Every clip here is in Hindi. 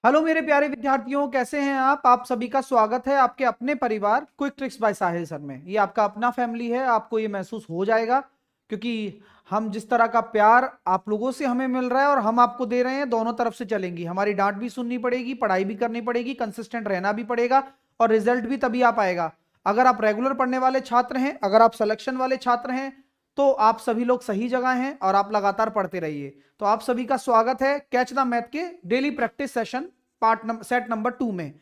हेलो मेरे प्यारे विद्यार्थियों, कैसे हैं आप सभी का स्वागत है आपके अपने परिवार क्विक ट्रिक्स बाय साहिल सर में। ये आपका अपना फैमिली है, आपको ये महसूस हो जाएगा क्योंकि हम जिस तरह का प्यार आप लोगों से हमें मिल रहा है और हम आपको दे रहे हैं, दोनों तरफ से चलेंगी। हमारी डांट भी सुननी पड़ेगी, पढ़ाई भी करनी पड़ेगी, कंसिस्टेंट रहना भी पड़ेगा और रिजल्ट भी तभी आ पाएगा अगर आप रेगुलर पढ़ने वाले छात्र हैं, अगर आप सिलेक्शन वाले छात्र हैं तो आप सभी लोग सही जगह हैं और आप लगातार पढ़ते रहिए। तो आप सभी का स्वागत है कैच द मैथ के daily practice session set number 2 में।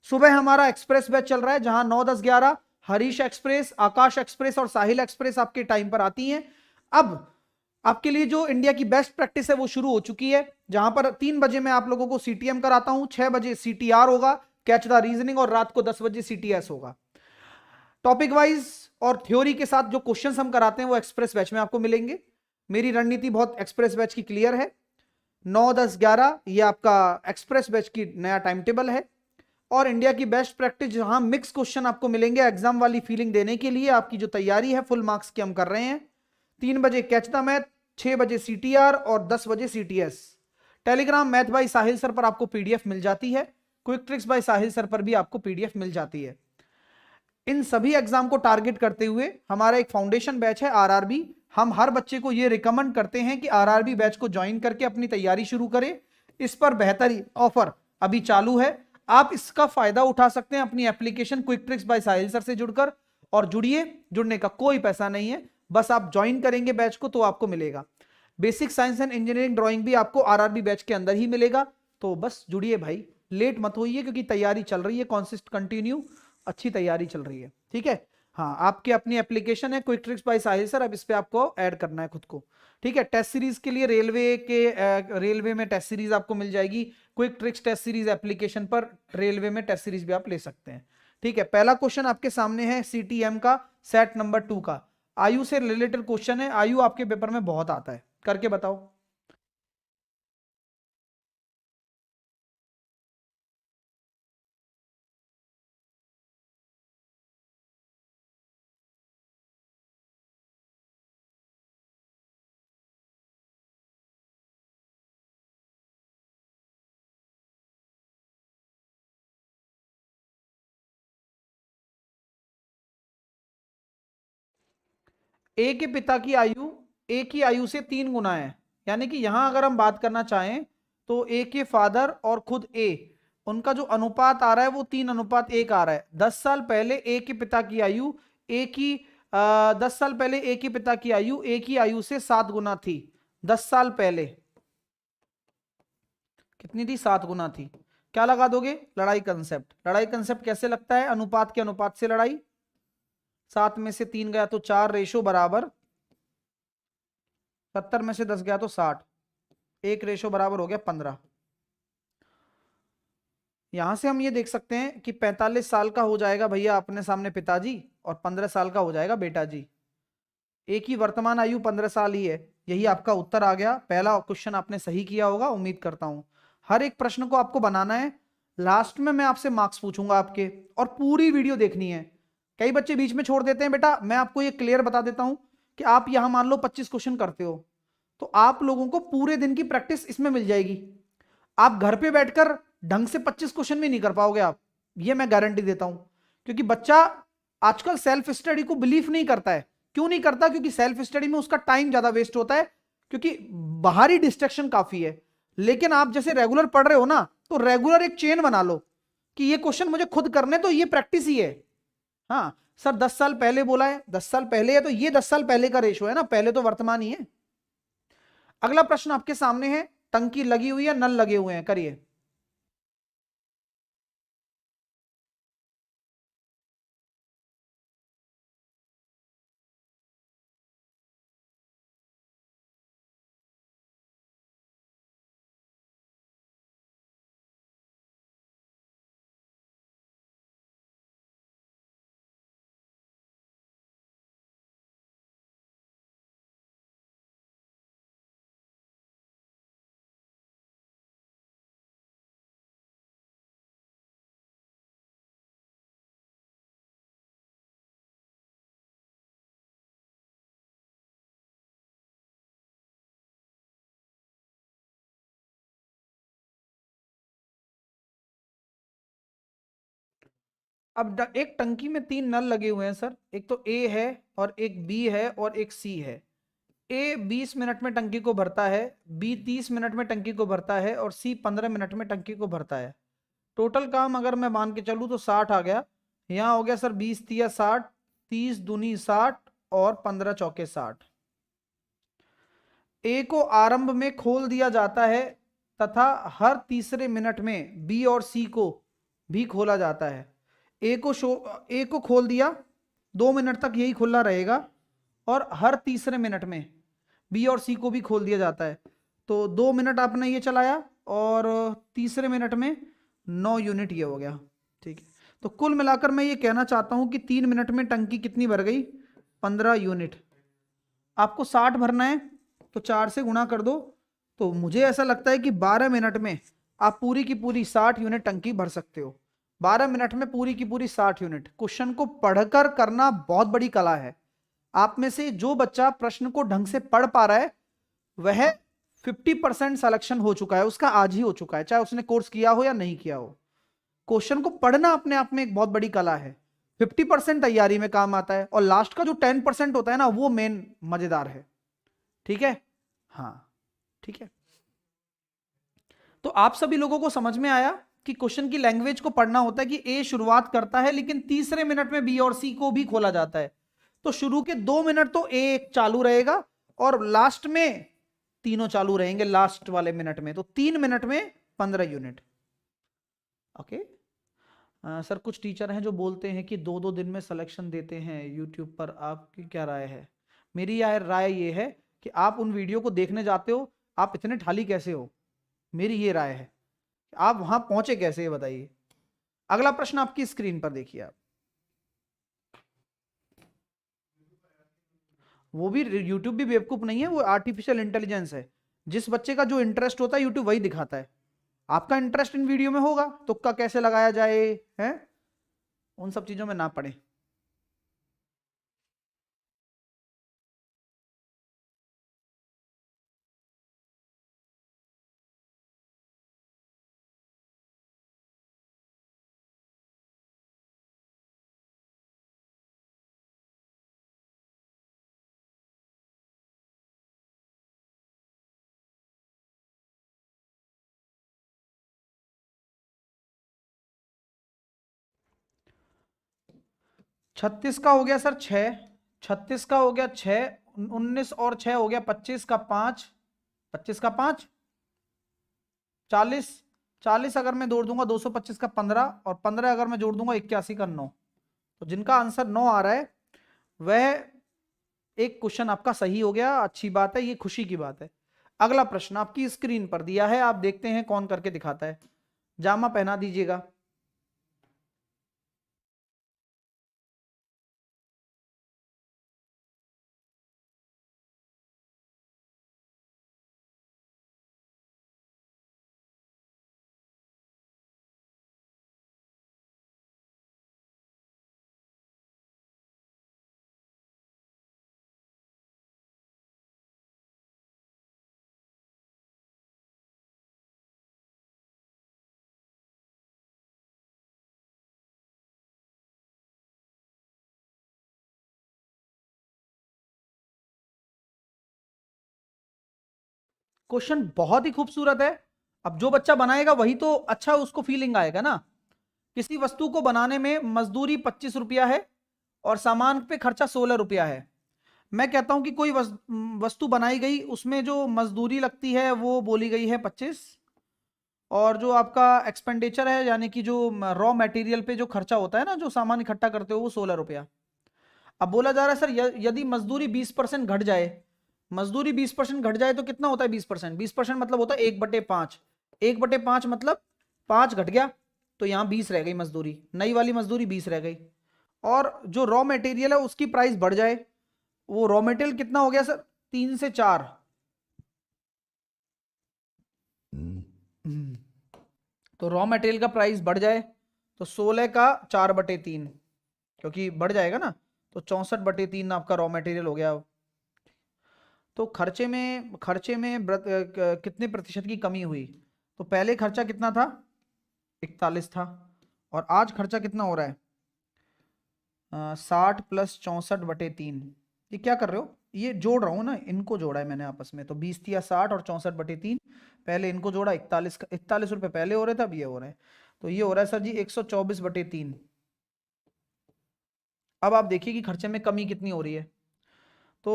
सुबह हमारा एक्सप्रेस बैच चल रहा है जहां 9 10 11 हरीश एक्सप्रेस, आकाश एक्सप्रेस और साहिल एक्सप्रेस आपके टाइम पर आती हैं। अब आपके लिए जो इंडिया की बेस्ट प्रैक्टिस है वो शुरू हो चुकी है, जहां पर 3 बजे मैं आप लोगों को सीटीएम कराता हूं, 6 बजे सीटीआर होगा, कैच द रीजनिंग, और रात को 10 बजे सीटीएस होगा। टॉपिक वाइज और थ्योरी के साथ जो क्वेश्चंस हम कराते हैं वो एक्सप्रेस बैच में आपको मिलेंगे। मेरी रणनीति बहुत एक्सप्रेस बैच की क्लियर है। 9 10 11 ये आपका एक्सप्रेस बैच की नया टाइम टेबल है और इंडिया की बेस्ट प्रैक्टिस जहां मिक्स क्वेश्चन आपको मिलेंगे एग्जाम वाली फीलिंग देने के लिए। आपकी जो तैयारी है फुल मार्क्स की हम कर रहे हैं। 3 बजे कैच द मैथ, 6 बजे सीटीआर और 10 बजे सीटीएस। टेलीग्राम मैथ बाय साहिल सर पर आपको पीडीएफ मिल जाती है, क्विक ट्रिक्स बाय साहिल सर पर भी आपको पीडीएफ मिल जाती है। इन सभी एग्जाम को टारगेट करते हुए हमारा एक फाउंडेशन बैच है आरआरबी। हम हर बच्चे को यह रिकमेंड करते हैं कि आरआरबी बैच को ज्वाइन करके अपनी तैयारी शुरू करें। इस पर बेहतरीन ऑफर अभी चालू है, आप इसका फायदा उठा सकते हैं अपनी एप्लीकेशन क्विक ट्रिक्स बाय साहिल सर से जुड़कर। और जुड़िए, जुड़ने का कोई पैसा नहीं है, बस आप ज्वाइन करेंगे बैच को तो आपको मिलेगा। Basic science and engineering drawing भी आपको आरआरबी बैच के अंदर ही मिलेगा। तो बस जुड़िए भाई, लेट मत होइए क्योंकि तैयारी चल रही है, कॉन्सिस्ट कंटिन्यू अच्छी तैयारी चल रही है। ठीक है, हाँ, आपकी अपनी एप्लीकेशन है क्विक ट्रिक्स बाय साहिल सर, अब इस पे आपको ऐड करना है खुद को। ठीक है, टेस्ट सीरीज के लिए रेलवे में टेस्ट सीरीज आपको मिल जाएगी। Quick tricks test series application पर रेलवे में टेस्ट सीरीज भी आप ले सकते हैं। ठीक है, पहला क्वेश्चन आपके सामने है सीटीएम का, सेट नंबर 2 का। आयु से रिलेटेड क्वेश्चन है, आयु आपके पेपर में बहुत आता है, करके बताओ। ए के पिता की आयु ए की आयु से 3 गुना है। यानी कि यहां अगर हम बात करना चाहें तो ए के फादर और खुद ए, उनका जो अनुपात आ रहा है वो 3:1 आ रहा है। 10 साल पहले ए के पिता की आयु ए की 10 साल पहले ए के पिता की आयु ए की आयु से 7 गुना थी। 10 साल पहले कितनी थी? 7 गुना थी। क्या लगा दोगे? लड़ाई कंसेप्ट। लड़ाई कंसेप्ट कैसे लगता है? अनुपात के अनुपात से लड़ाई। 7 में से 3 गया तो 4 रेशो बराबर, 70 में से 10 गया तो 60, एक रेशो बराबर हो गया 15। यहां से हम ये देख सकते हैं कि 45 साल का हो जाएगा भैया अपने सामने पिताजी और 15 साल का हो जाएगा बेटा जी। एक ही वर्तमान आयु 15 साल ही है। यही आपका उत्तर आ गया। पहला क्वेश्चन आपने सही किया होगा, उम्मीद करता हूं। हर एक प्रश्न को आपको बनाना है, लास्ट में मैं आपसे मार्क्स पूछूंगा आपके, और पूरी वीडियो देखनी है। कई बच्चे बीच में छोड़ देते हैं। बेटा मैं आपको ये क्लियर बता देता हूं कि आप यहां मान लो 25 क्वेश्चन करते हो तो आप लोगों को पूरे दिन की प्रैक्टिस इसमें मिल जाएगी। आप घर पे बैठकर ढंग से 25 क्वेश्चन भी नहीं कर पाओगे आप, ये मैं गारंटी देता हूं। क्योंकि बच्चा आजकल सेल्फ स्टडी को बिलीव नहीं करता है। क्यों नहीं करता? क्योंकि सेल्फ स्टडी में उसका टाइम ज्यादा वेस्ट होता है, क्योंकि बाहरी डिस्ट्रैक्शन काफी है। लेकिन आप जैसे रेगुलर पढ़ रहे हो ना, तो रेगुलर एक चेन बना लो कि ये क्वेश्चन मुझे खुद करने, तो ये प्रैक्टिस ही है। हाँ सर, 10 साल पहले बोला है, 10 साल पहले है तो ये 10 साल पहले का रेशो है ना, पहले तो वर्तमान ही है। अगला प्रश्न आपके सामने है, टंकी लगी हुई है, नल लगे हुए हैं, करिए। अब एक टंकी में 3 नल लगे हुए हैं सर, एक तो ए है और एक बी है और एक सी है। ए 20 मिनट में टंकी को भरता है, बी 30 मिनट में टंकी को भरता है और सी 15 मिनट में टंकी को भरता है। टोटल काम अगर मैं मान के चलूँ तो 60 आ गया। यहाँ हो गया सर 20 तिया 60, 30 दूनी 60 और 15 चौके 60। ए को आरंभ में खोल दिया जाता है तथा हर तीसरे मिनट में बी और सी को भी खोला जाता है। ए को खोल दिया, 2 मिनट तक यही खुला रहेगा और हर तीसरे मिनट में बी और सी को भी खोल दिया जाता है। तो 2 मिनट आपने ये चलाया और तीसरे मिनट में 9 यूनिट ये हो गया। ठीक है, तो कुल मिलाकर मैं ये कहना चाहता हूं कि 3 मिनट में टंकी कितनी भर गई? 15 यूनिट। आपको 60 भरना है तो 4 से गुणा कर दो। तो मुझे ऐसा लगता है कि 12 मिनट में आप पूरी की पूरी 60 यूनिट टंकी भर सकते हो। 12 मिनट में पूरी की पूरी 60 यूनिट। क्वेश्चन को पढ़कर करना बहुत बड़ी कला है। आप में से जो बच्चा प्रश्न को ढंग से पढ़ पा रहा है वह 50% सिलेक्शन हो चुका है, उसका आज ही हो चुका है, चाहे उसने कोर्स किया हो या नहीं किया हो। क्वेश्चन को पढ़ना अपने आप में एक बहुत बड़ी कला है। 50% तैयारी में काम आता है और लास्ट का जो 10% होता है ना, वो मेन मजेदार है। ठीक है, हाँ ठीक है। तो आप सभी लोगों को समझ में आया कि क्वेश्चन की लैंग्वेज को पढ़ना होता है कि ए शुरुआत करता है लेकिन तीसरे मिनट में बी और सी को भी खोला जाता है। तो शुरू के 2 मिनट तो ए चालू रहेगा और लास्ट में तीनों चालू रहेंगे लास्ट वाले मिनट में। तो 3 मिनट में 15 यूनिट। ओके। सर कुछ टीचर हैं जो बोलते हैं कि 2-2 दिन में सिलेक्शन देते हैं यूट्यूब पर, आपकी क्या राय है? मेरी राय ये है कि आप उन वीडियो को देखने जाते हो, आप इतने ठाली कैसे हो? मेरी ये राय है। आप वहां पहुंचे कैसे, ये बताइए। अगला प्रश्न आपकी स्क्रीन पर देखिए आप। वो भी यूट्यूब भी बेवकूफ नहीं है, वो आर्टिफिशियल इंटेलिजेंस है। जिस बच्चे का जो इंटरेस्ट होता है यूट्यूब वही दिखाता है। आपका इंटरेस्ट इन वीडियो में होगा, तुक्का कैसे लगाया जाए है, उन सब चीजों में ना पड़े। छत्तीस का हो गया सर 6, 36 का हो गया 6, 19 और 6 हो गया 25 का 5, 25 का 5 40, 40 अगर मैं जोड़ दूंगा 225 का 15 और 15 अगर मैं जोड़ दूंगा 81 का 9। तो जिनका आंसर 9 आ रहा है वह एक क्वेश्चन आपका सही हो गया। अच्छी बात है, ये खुशी की बात है। अगला प्रश्न आपकी स्क्रीन पर दिया है, आप देखते हैं कौन करके दिखाता है। जामा पहना दीजिएगा। क्वेश्चन बहुत ही खूबसूरत है। अब जो बच्चा बनाएगा वही तो अच्छा उसको फीलिंग आएगा ना। किसी वस्तु को बनाने में मजदूरी 25 रुपया है और सामान पे खर्चा 16 रुपया है। मैं कहता हूं कि कोई वस्तु बनाई गई, उसमें जो मजदूरी लगती है वो बोली गई है 25, और जो आपका एक्सपेंडिचर है यानी कि जो रॉ मटेरियल पे जो खर्चा होता है ना, जो सामान इकट्ठा करते हो, वो 16 रुपया। अब बोला जा रहा है सर यदि मजदूरी 20% घट जाए, मजदूरी 20% घट जाए तो कितना होता है 20%? 20% मतलब होता है 1/5। 1/5 मतलब 5 घट गया, तो यहां 20 रह गई मजदूरी, नई वाली मजदूरी 20 रह गई। और जो रॉ मटेरियल है उसकी प्राइस बढ़ जाए, वो रॉ मटेरियल कितना हो गया सर? 3 से 4। तो रॉ मटेरियल का प्राइस बढ़ जाए तो 16 का 4/3, क्योंकि बढ़ जाएगा ना, तो 64/3 आपका रॉ मटेरियल हो गया। तो खर्चे में कितने प्रतिशत की कमी हुई? तो पहले खर्चा कितना था? 41 था, और आज खर्चा कितना हो रहा है? 60 प्लस 64/3। ये क्या कर रहे हो? ये जोड़ रहा हूँ ना, इनको जोड़ा है मैंने आपस में, तो 20 या 60 और 64/3। पहले इनको जोड़ा, 41 रुपए पहले हो रहे थे, अब ये हो रहे हैं। तो ये हो रहा है सर जी 124/3। अब आप देखिए कि खर्चे में कमी कितनी हो रही है। तो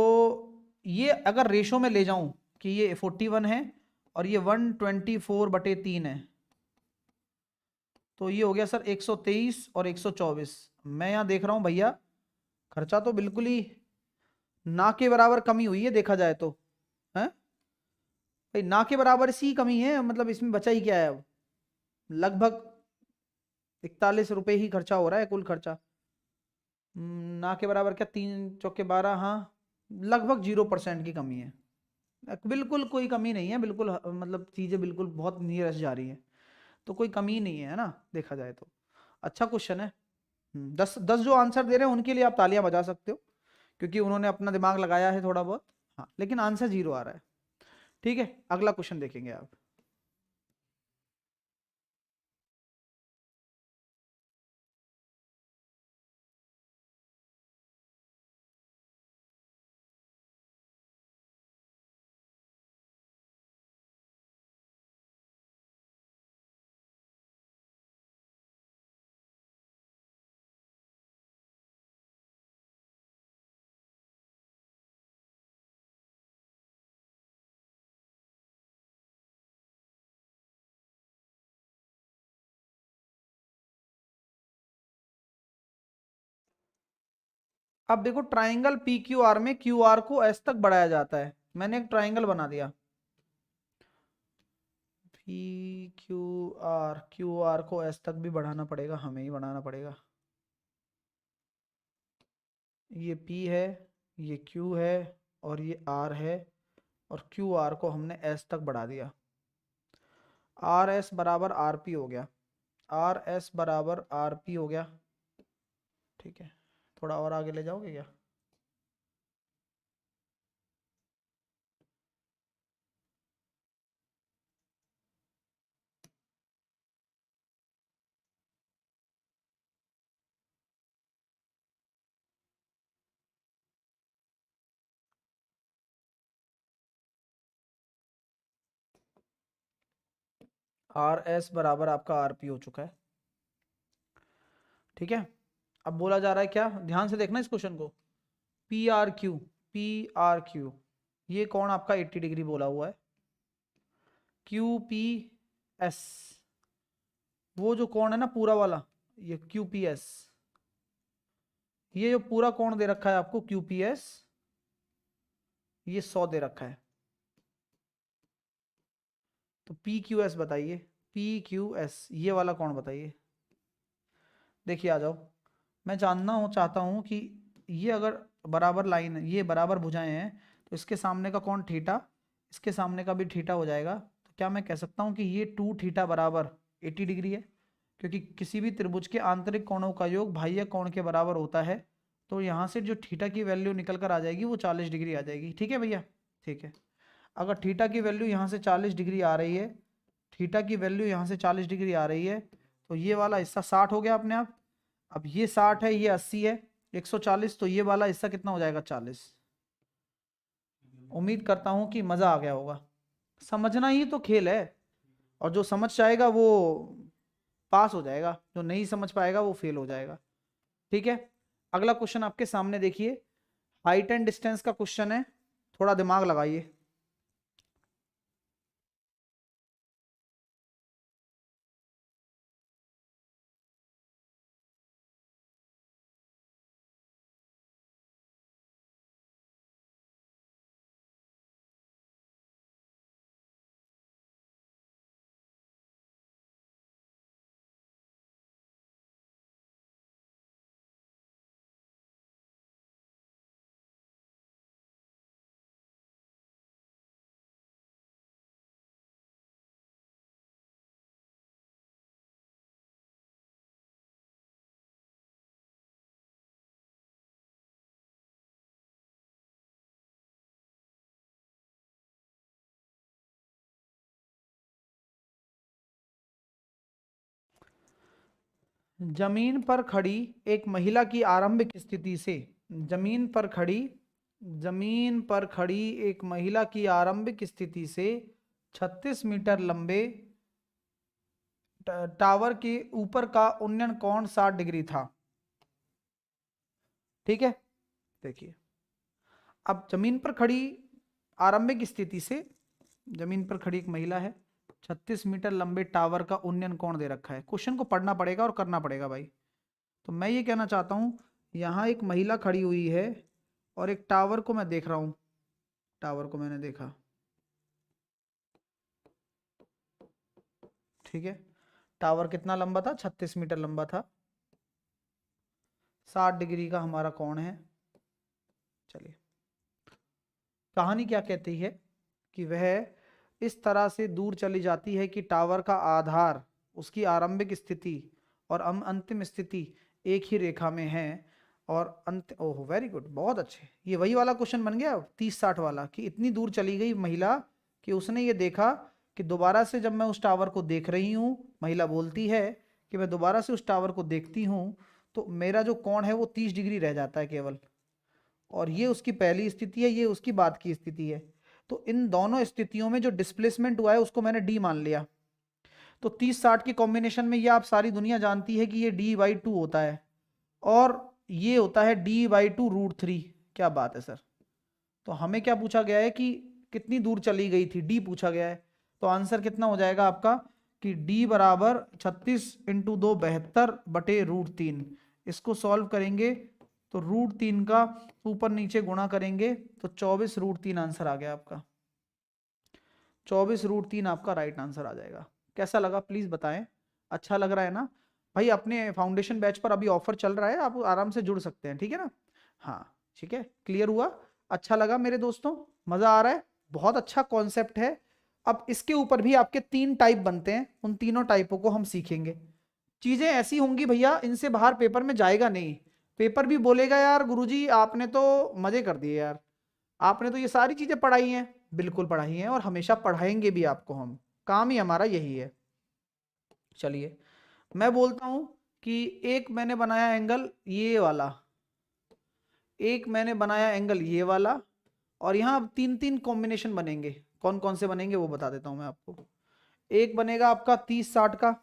ये अगर रेशो में ले जाऊं कि ये 41 है और ये 124/3 है, तो ये हो गया सर 123 और 124। मैं यहाँ देख रहा हूँ भैया, खर्चा तो बिल्कुल ही ना के बराबर कमी हुई है देखा जाए तो। है भाई, ना के बराबर सी कमी है, मतलब इसमें बचा ही क्या है अब? लगभग 41 रुपए ही खर्चा हो रहा है, कुल खर्चा। ना के बराबर क्या, 3 चौके 12, हाँ, लगभग 0% की कमी है। बिल्कुल कोई कमी नहीं है, बिल्कुल मतलब चीजें बिल्कुल बहुत नीरस जा रही है। तो कोई कमी नहीं है ना, देखा जाए तो। अच्छा क्वेश्चन है। 10 10 जो आंसर दे रहे हैं उनके लिए आप तालियां बजा सकते हो, क्योंकि उन्होंने अपना दिमाग लगाया है थोड़ा बहुत। हाँ, लेकिन आंसर 0 आ रहा है। ठीक है, अगला क्वेश्चन देखेंगे आप। अब देखो, ट्राइंगल पी क्यू आर में क्यू आर को एस तक बढ़ाया जाता है। मैंने एक ट्राइंगल बना दिया, पी क्यू आर को एस तक भी बढ़ाना पड़ेगा, हमें ही बढ़ाना पड़ेगा। ये P है, ये Q है, और ये R है, और क्यू आर को हमने S तक बढ़ा दिया। आर एस बराबर आर पी हो गया। आर एस बराबर आर पी हो गया। ठीक है, थोड़ा और आगे ले जाओगे क्या? आर एस बराबर आपका आर पी हो चुका है। ठीक है, अब बोला जा रहा है क्या, ध्यान से देखना इस क्वेश्चन को। पी आर क्यू, ये कौन आपका 80 डिग्री बोला हुआ है। QPS, वो जो कोण है ना पूरा वाला, ये QPS, ये जो पूरा कोण दे रखा है आपको QPS, ये 100 दे रखा है। तो PQS बताइए, PQS ये वाला कोण बताइए। देखिए आ जाओ, मैं जानना हूँ, चाहता हूँ कि ये अगर बराबर लाइन है, ये बराबर भुजाएं हैं, तो इसके सामने का कोण थीटा, इसके सामने का भी थीटा हो जाएगा। तो क्या मैं कह सकता हूँ कि ये 2θ बराबर 80 डिग्री है? क्योंकि किसी भी त्रिभुज के आंतरिक कोणों का योग बाह्य कोण के बराबर होता है। तो यहाँ से जो थीटा की वैल्यू निकल कर आ जाएगी वो 40 डिग्री आ जाएगी। ठीक है भैया, ठीक है। अगर थीटा की वैल्यू यहाँ से 40 डिग्री आ रही है, थीटा की वैल्यू यहाँ से 40 डिग्री आ रही है, तो ये वाला हिस्सा 60 हो गया अपने आप। अब ये 60 है, ये 80 है, 140, तो ये वाला हिस्सा कितना हो जाएगा, 40। उम्मीद करता हूं कि मजा आ गया होगा। समझना ही तो खेल है, और जो समझ जाएगा वो पास हो जाएगा, जो नहीं समझ पाएगा वो फेल हो जाएगा। ठीक है, अगला क्वेश्चन आपके सामने देखिए, हाइट एंड डिस्टेंस का क्वेश्चन है, थोड़ा दिमाग लगाइए। जमीन पर खड़ी एक महिला की आरंभिक स्थिति से, जमीन पर खड़ी, जमीन पर खड़ी एक महिला की आरंभिक स्थिति से 36 मीटर लंबे टावर के ऊपर का उन्नयन कोण 60 डिग्री था। ठीक है, देखिए अब जमीन पर खड़ी आरंभिक स्थिति से, जमीन पर खड़ी एक महिला है, 36 मीटर लंबे टावर का उन्नयन कोण दे रखा है। क्वेश्चन को पढ़ना पड़ेगा और करना पड़ेगा भाई। तो मैं ये कहना चाहता हूं, यहां एक महिला खड़ी हुई है और एक टावर को मैं देख रहा हूं, टावर को मैंने देखा, ठीक है। टावर कितना लंबा था? 36 मीटर लंबा था, 60 डिग्री का हमारा कोण है। चलिए, कहानी क्या कहती है कि वह इस तरह से दूर चली जाती है कि टावर का आधार, उसकी आरंभिक स्थिति और अंतिम स्थिति एक ही रेखा में है। और अंत, ओह वेरी गुड, बहुत अच्छे। ये वही वाला क्वेश्चन बन गया 30-60 वाला, कि इतनी दूर चली गई महिला कि उसने ये देखा कि दोबारा से जब मैं उस टावर को देख रही हूँ, महिला बोलती है कि मैं दोबारा से उस टावर को देखती हूँ तो मेरा जो कोण है वो 30 डिग्री रह जाता है केवल। और ये उसकी पहली स्थिति है, ये उसकी बाद की स्थिति है। तो इन दोनों स्थितियों में जो डिस्प्लेसमेंट हुआ है उसको मैंने डी मान लिया। तो 30-60 की कॉम्बिनेशन में ये आप सारी दुनिया जानती है कि ये d/2 होता है और ये होता है d/2√3। क्या बात है सर। तो हमें क्या पूछा गया है कि कितनी दूर चली गई थी, डी पूछा गया है। तो आंसर कितना हो जाएगा आपका कि d बराबर 36 × 2 72/√3। इसको सॉल्व करेंगे तो √3 का ऊपर नीचे गुणा करेंगे तो 24√3 आंसर आ गया आपका। 24√3 आपका राइट आंसर आ जाएगा। कैसा लगा प्लीज बताएं, अच्छा लग रहा है ना भाई? अपने फाउंडेशन बैच पर अभी ऑफर चल रहा है, आप आराम से जुड़ सकते हैं, ठीक है ना? हाँ ठीक है, क्लियर हुआ? अच्छा लगा मेरे दोस्तों, मजा आ रहा है, बहुत अच्छा कॉन्सेप्ट है। अब इसके ऊपर भी आपके 3 टाइप बनते हैं, उन तीनों टाइपों को हम सीखेंगे। चीजें ऐसी होंगी भैया, इनसे बाहर पेपर में जाएगा नहीं। पेपर भी बोलेगा यार गुरुजी आपने तो मजे कर दिए यार, आपने तो ये सारी चीजें पढ़ाई हैं। बिल्कुल पढ़ाई हैं और हमेशा पढ़ाएंगे भी आपको हम, काम ही हमारा यही है। चलिए मैं बोलता हूं कि एक मैंने बनाया एंगल ये वाला, एक मैंने बनाया एंगल ये वाला, और यहां 3-3 कॉम्बिनेशन बनेंगे। कौन कौन से बनेंगे वो बता देता हूं मैं आपको। एक बनेगा आपका 30-60 का,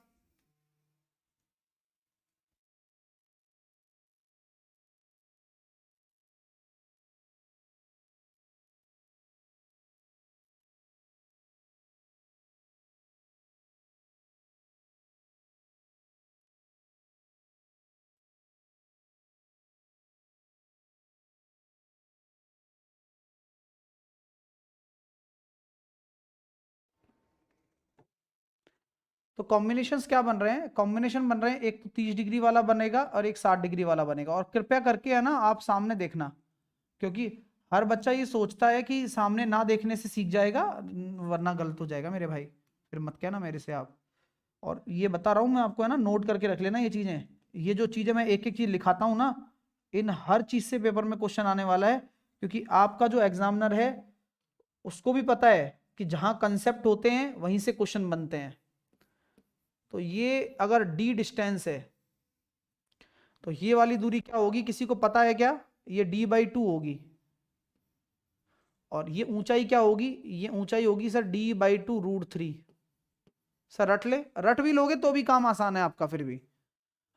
तो कॉम्बिनेशंस क्या बन रहे हैं? कॉम्बिनेशन बन रहे हैं, एक तो 30 डिग्री वाला बनेगा और एक 60 डिग्री वाला बनेगा। और कृपया करके है ना आप सामने देखना, क्योंकि हर बच्चा ये सोचता है कि सामने ना देखने से सीख जाएगा, वरना गलत हो जाएगा मेरे भाई, फिर मत कहना मेरे से आप। और ये बता रहा हूँ मैं आपको, है ना, नोट करके रख लेना ये चीजें। ये जो चीजें मैं एक एक चीज लिखाता हूँ ना, इन हर चीज से पेपर में क्वेश्चन आने वाला है, क्योंकि आपका जो एग्जामिनर है उसको भी पता है कि जहां कंसेप्ट होते हैं वहीं से क्वेश्चन बनते हैं। तो ये अगर डी डिस्टेंस है तो ये वाली दूरी क्या होगी, किसी को पता है क्या? ये d/2 होगी। और ये ऊंचाई क्या होगी? ये ऊंचाई होगी सर d/2√3। सर रट ले, रट भी लोगे तो भी काम आसान है आपका फिर भी।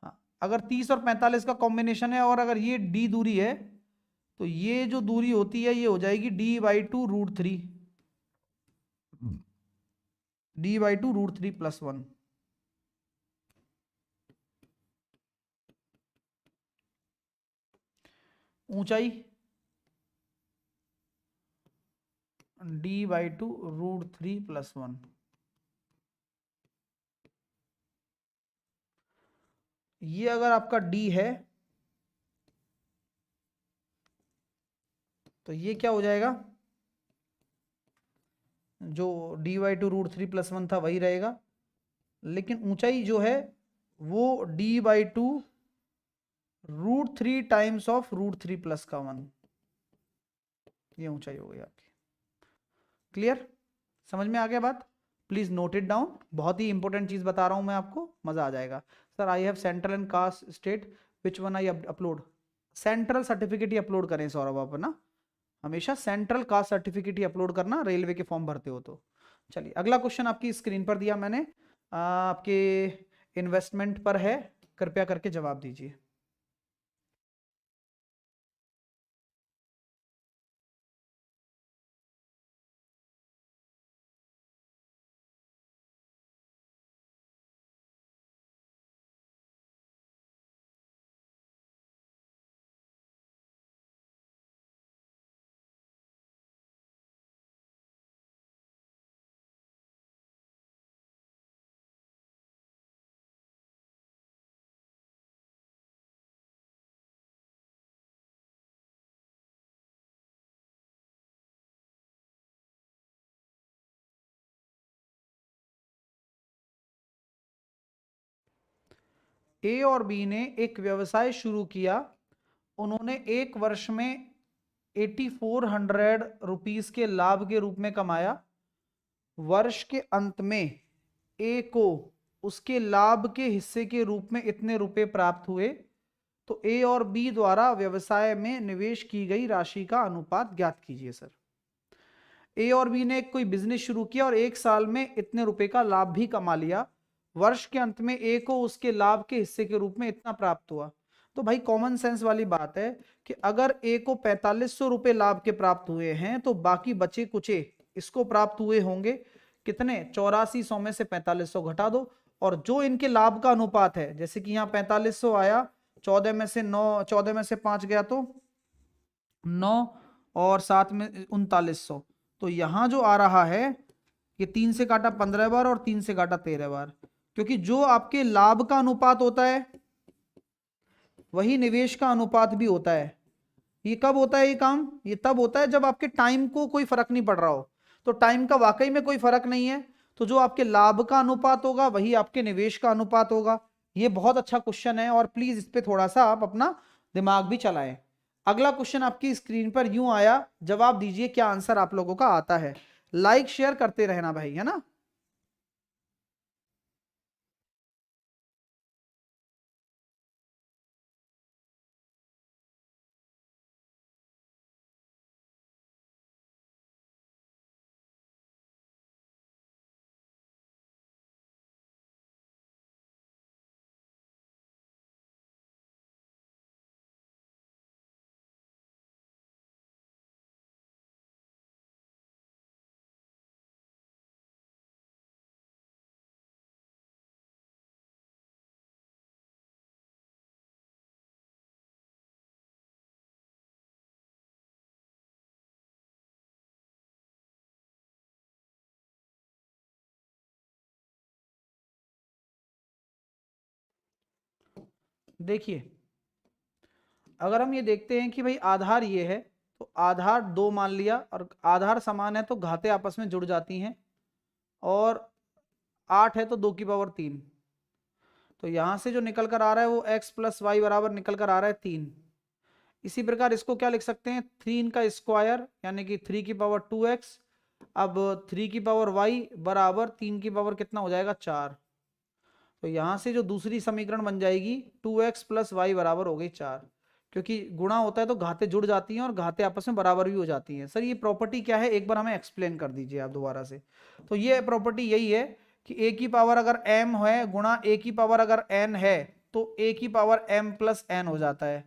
हाँ, अगर 30 और 45 का कॉम्बिनेशन है और अगर ये d दूरी है तो ये जो दूरी होती है ये हो जाएगी d/2√3, d/2√3+1। ऊंचाई d/2√3+1। ये अगर आपका d है तो ये क्या हो जाएगा? जो d/2√3+1 था वही रहेगा, लेकिन ऊंचाई जो है वो d/2√3 टाइम्स ऑफ √3+1, ये ऊंचाई हो गई आपकी। क्लियर? समझ में आ गया बात? प्लीज नोट इट डाउन, बहुत ही इंपॉर्टेंट चीज बता रहा हूं मैं आपको, मजा आ जाएगा। Sir I have central and caste state, which one I upload? Central certificate ही अपलोड करें सौरभ आप ना, हमेशा सेंट्रल कास्ट सर्टिफिकेट ही अपलोड करना, रेलवे के फॉर्म भरते हो तो। चलिए अगला क्वेश्चन आपकी स्क्रीन पर दिया मैंने, आपके इन्वेस्टमेंट पर है, कृपया करके जवाब दीजिए। ए और बी ने एक व्यवसाय शुरू किया, उन्होंने एक वर्ष में 8400 रुपीज के लाभ के रूप में कमाया। वर्ष के अंत में ए को उसके लाभ के हिस्से के रूप में इतने रुपए प्राप्त हुए, तो ए और बी द्वारा व्यवसाय में निवेश की गई राशि का अनुपात ज्ञात कीजिए। सर ए और बी ने कोई बिजनेस शुरू किया और एक साल में इतने रुपए का लाभ भी कमा लिया, वर्ष के अंत में ए को उसके लाभ के हिस्से के रूप में इतना प्राप्त हुआ। तो भाई कॉमन सेंस वाली बात है कि अगर ए को 4500 रुपए लाभ के प्राप्त हुए हैं तो बाकी बचे कुचे इसको प्राप्त हुए होंगे कितने, 8400 में से 4500 घटा दो, और जो इनके लाभ का अनुपात है, जैसे कि यहाँ 4500 आया, 14 में से 9, 14 में से 5 गया तो 9, और 7 में 3900, तो यहां जो आ रहा है ये 3 से काटा 15 बार और 3 से काटा 13 बार, क्योंकि जो आपके लाभ का अनुपात होता है वही निवेश का अनुपात भी होता है। ये कब होता है ये काम? ये तब होता है जब आपके टाइम को कोई फर्क नहीं पड़ रहा हो, तो टाइम का वाकई में कोई फर्क नहीं है, तो जो आपके लाभ का अनुपात होगा वही आपके निवेश का अनुपात होगा। ये बहुत अच्छा क्वेश्चन है और प्लीज इस पे थोड़ा सा आप अपना दिमाग भी चलाएं। अगला क्वेश्चन आपकी स्क्रीन पर यूं आया, जवाब दीजिए क्या आंसर आप लोगों का आता है। लाइक शेयर करते रहना भाई, है ना। देखिए अगर हम ये देखते हैं कि भाई आधार ये है, तो आधार 2 मान लिया, और आधार समान है तो घाते आपस में जुड़ जाती हैं, और 8 है तो 2 की पावर 3, तो यहां से जो निकल कर आ रहा है वो x प्लस वाई बराबर निकल कर आ रहा है 3। इसी प्रकार इसको क्या लिख सकते हैं, 3 का स्क्वायर यानी कि 3 की पावर 2x, अब 3 की पावर y बराबर 3 की पावर कितना हो जाएगा 4, तो यहां से जो दूसरी समीकरण बन जाएगी 2x प्लस वाई बराबर हो गई 4, क्योंकि गुणा होता है तो घाते जुड़ जाती हैं और घाते आपस में बराबर भी हो जाती हैं। सर ये प्रॉपर्टी क्या है, एक बार हमें एक्सप्लेन कर दीजिए आप दोबारा से। तो ये प्रॉपर्टी यही है कि a की पावर अगर m है गुणा a की पावर अगर n है तो a की पावर m प्लस n हो जाता है।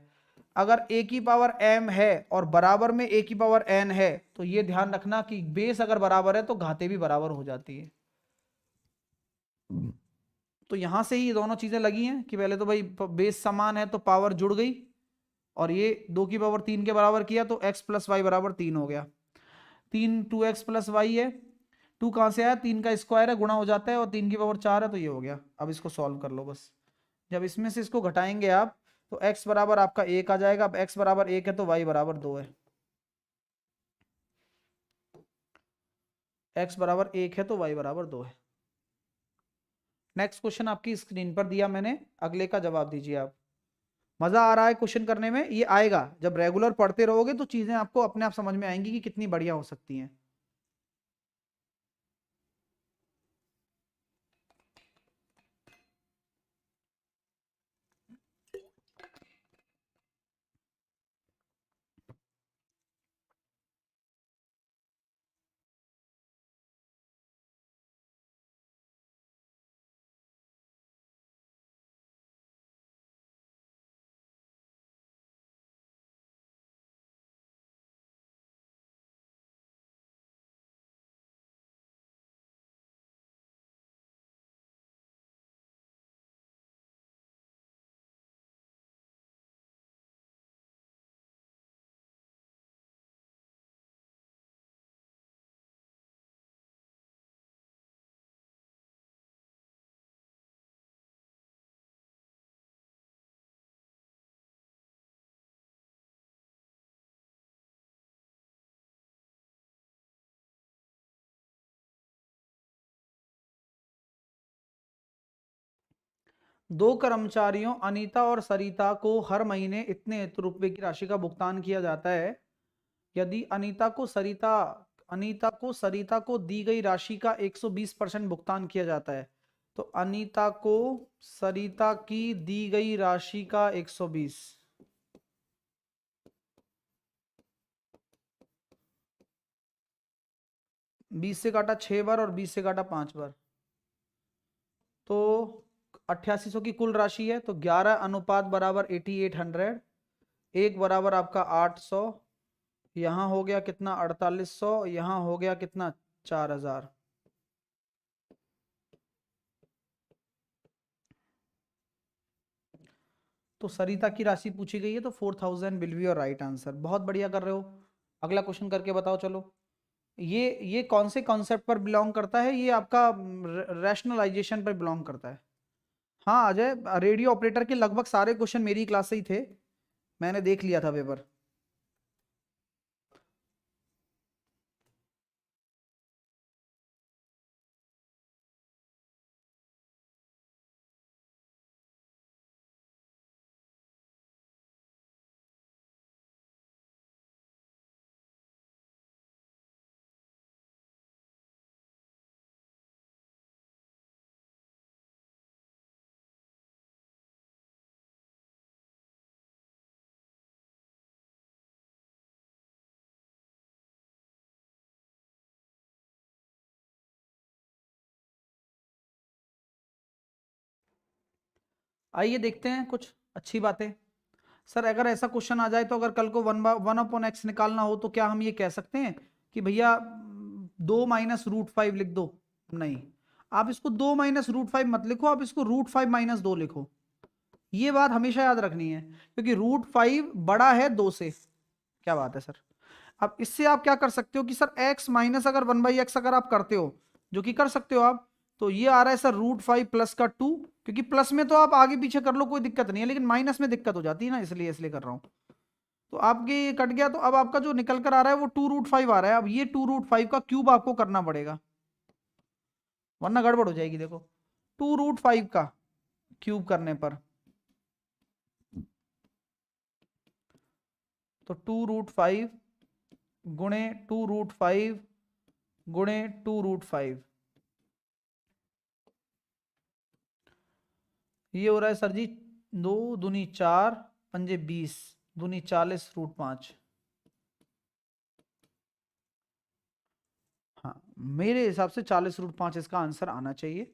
अगर a की पावर m है और बराबर में a की पावर n है तो ये ध्यान रखना कि बेस अगर बराबर है तो घाते भी बराबर हो जाती है। तो यहां से ही दोनों चीजें लगी हैं कि पहले तो भाई बेस समान है तो पावर जुड़ गई, और ये 2 की पावर 3 के बराबर किया तो x प्लस वाई बराबर 3 हो गया। 3 2x प्लस वाई है, 2 कहां से आया, 3 का स्क्वायर है, गुणा हो जाता है, और 3 की पावर 4 है तो ये हो गया। अब इसको सॉल्व कर लो बस, जब इसमें से इसको घटाएंगे आप तो x बराबर आपका 1 आ जाएगा। अब x बराबर 1 है तो y बराबर 2 है, x बराबर 1 है तो y बराबर 2 है। नेक्स्ट क्वेश्चन आपकी स्क्रीन पर दिया मैंने, अगले का जवाब दीजिए आप। मजा आ रहा है क्वेश्चन करने में, ये आएगा जब रेगुलर पढ़ते रहोगे तो चीजें आपको अपने आप समझ में आएंगी कि कितनी बढ़िया हो सकती हैं। दो कर्मचारियों अनीता और सरिता को हर महीने इतने रुपए की राशि का भुगतान किया जाता है। यदि अनीता को दी गई राशि का 120% भुगतान किया जाता है, तो अनीता को सरिता की दी गई राशि का 120, 20 से काटा 6 बार और 20 से काटा 5 बार, तो 8800 की कुल राशि है। तो 11 अनुपात बराबर 8800, एक बराबर आपका 800, यहां हो गया कितना 4800, यहां हो गया कितना 4000। तो सरिता की राशि पूछी गई है, तो 4000 will be your right answer. बहुत बढ़िया कर रहे हो। अगला क्वेश्चन करके बताओ चलो। ये कौन से कॉन्सेप्ट पर बिलोंग करता है? ये आपका रैशनलाइजेशन पर बिलोंग करता है। हाँ अजय, रेडियो ऑपरेटर के लगभग सारे क्वेश्चन मेरी क्लास से ही थे, मैंने देख लिया था पेपर। आइए देखते हैं कुछ अच्छी बातें। सर अगर ऐसा क्वेश्चन आ जाए तो अगर कल को 1/x निकालना हो तो क्या हम ये कह सकते हैं कि भैया 2 - √5 लिख दो? नहीं, आप इसको 2 - √5 मत लिखो, आप इसको √5 - 2 लिखो। ये बात हमेशा याद रखनी है, क्योंकि √5 बड़ा है 2 से। क्या बात है सर। अब इससे आप क्या कर सकते हो कि सर x माइनस अगर 1/x अगर आप करते हो, जो कि कर सकते हो आप, तो ये आ रहा है सर √5 प्लस का 2, क्योंकि प्लस में तो आप आगे पीछे कर लो कोई दिक्कत नहीं है, लेकिन माइनस में दिक्कत हो जाती है ना, इसलिए कर रहा हूं। तो आपके ये कट गया, तो अब आपका जो निकल कर आ रहा है वो 2 √5 आ रहा है। अब ये 2 √5 का क्यूब आपको करना पड़ेगा, वरना गड़बड़ हो जाएगी। देखो 2 √5 का क्यूब करने पर, तो 2 √5 गुणे 2 √5 गुणे 2 √5, ये हो रहा है सर जी 2 दूनी 4 पंजे 20 दूनी 40 √5। हाँ, मेरे हिसाब से 40 √5 इसका आंसर आना चाहिए।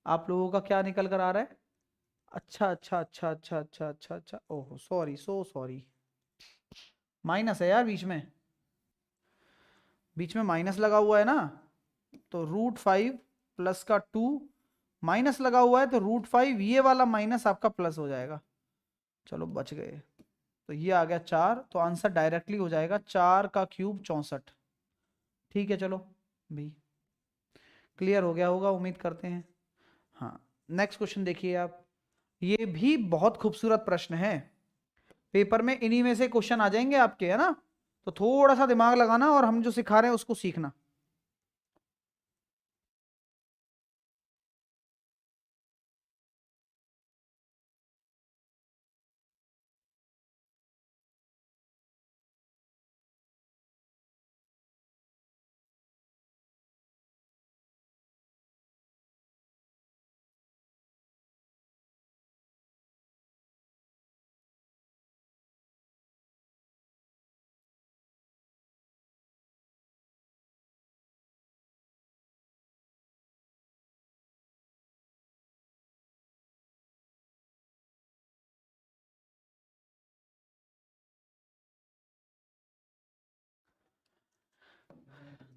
आप लोगों का क्या निकल कर आ रहा है? अच्छा अच्छा अच्छा अच्छा अच्छा अच्छा अच्छा, ओहो सॉरी, सो सॉरी, माइनस है यार बीच में, बीच में माइनस लगा हुआ है ना। तो √5 प्लस का 2 माइनस लगा हुआ है, तो √5 ये वाला माइनस आपका प्लस हो जाएगा। चलो बच गए। तो ये आ गया 4, तो आंसर डायरेक्टली हो जाएगा 4 का क्यूब 64। ठीक है चलो भी, क्लियर हो गया होगा उम्मीद करते हैं। हाँ, नेक्स्ट क्वेश्चन देखिए आप। ये भी बहुत खूबसूरत प्रश्न है, पेपर में इन्हीं में से क्वेश्चन आ जाएंगे आपके, है ना। तो थोड़ा सा दिमाग लगाना और हम जो सिखा रहे हैं उसको सीखना।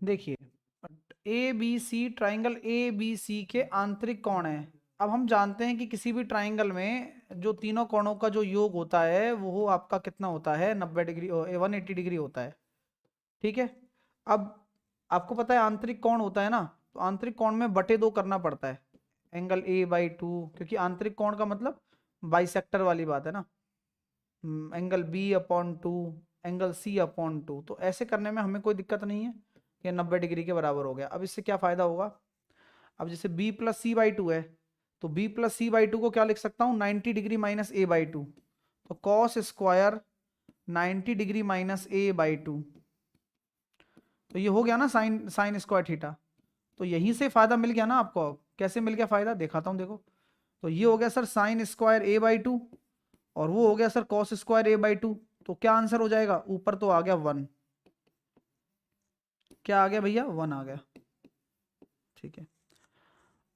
देखिए, A B C triangle A B C के आंतरिक कोण है। अब हम जानते हैं कि किसी भी ट्राइंगल में जो तीनों कोणों का जो योग होता है वो आपका कितना होता है, 90 डिग्री, 180 डिग्री होता है। ठीक है। अब आपको पता है आंतरिक कोण होता है ना, तो आंतरिक कोण में बटे 2 करना पड़ता है, एंगल A/2, क्योंकि आंतरिक कोण का मतलब बाइसेक्टर वाली बात है ना। एंगल B/2, एंगल C/2, तो ऐसे करने में हमें कोई दिक्कत नहीं है। ये 90 डिग्री के बराबर हो गया। अब इससे क्या फायदा होगा? अब जैसे B + C/2 है, तो b plus C by two को क्या लिख सकता हूं, 90 degree minus a by two. तो cos square 90 degree minus a by two, तो ये हो गया ना साइन साइन स्क्वायर थीटा। तो यहीं से फायदा मिल गया ना आपको। कैसे मिल गया फायदा, दिखाता हूं देखो। तो ये हो गया sir sine square a by two, और वो हो गया sir cos square a by two. तो क्या आंसर हो जाएगा, ऊपर तो आ गया 1, क्या आ गया भैया, 1 आ गया। ठीक है,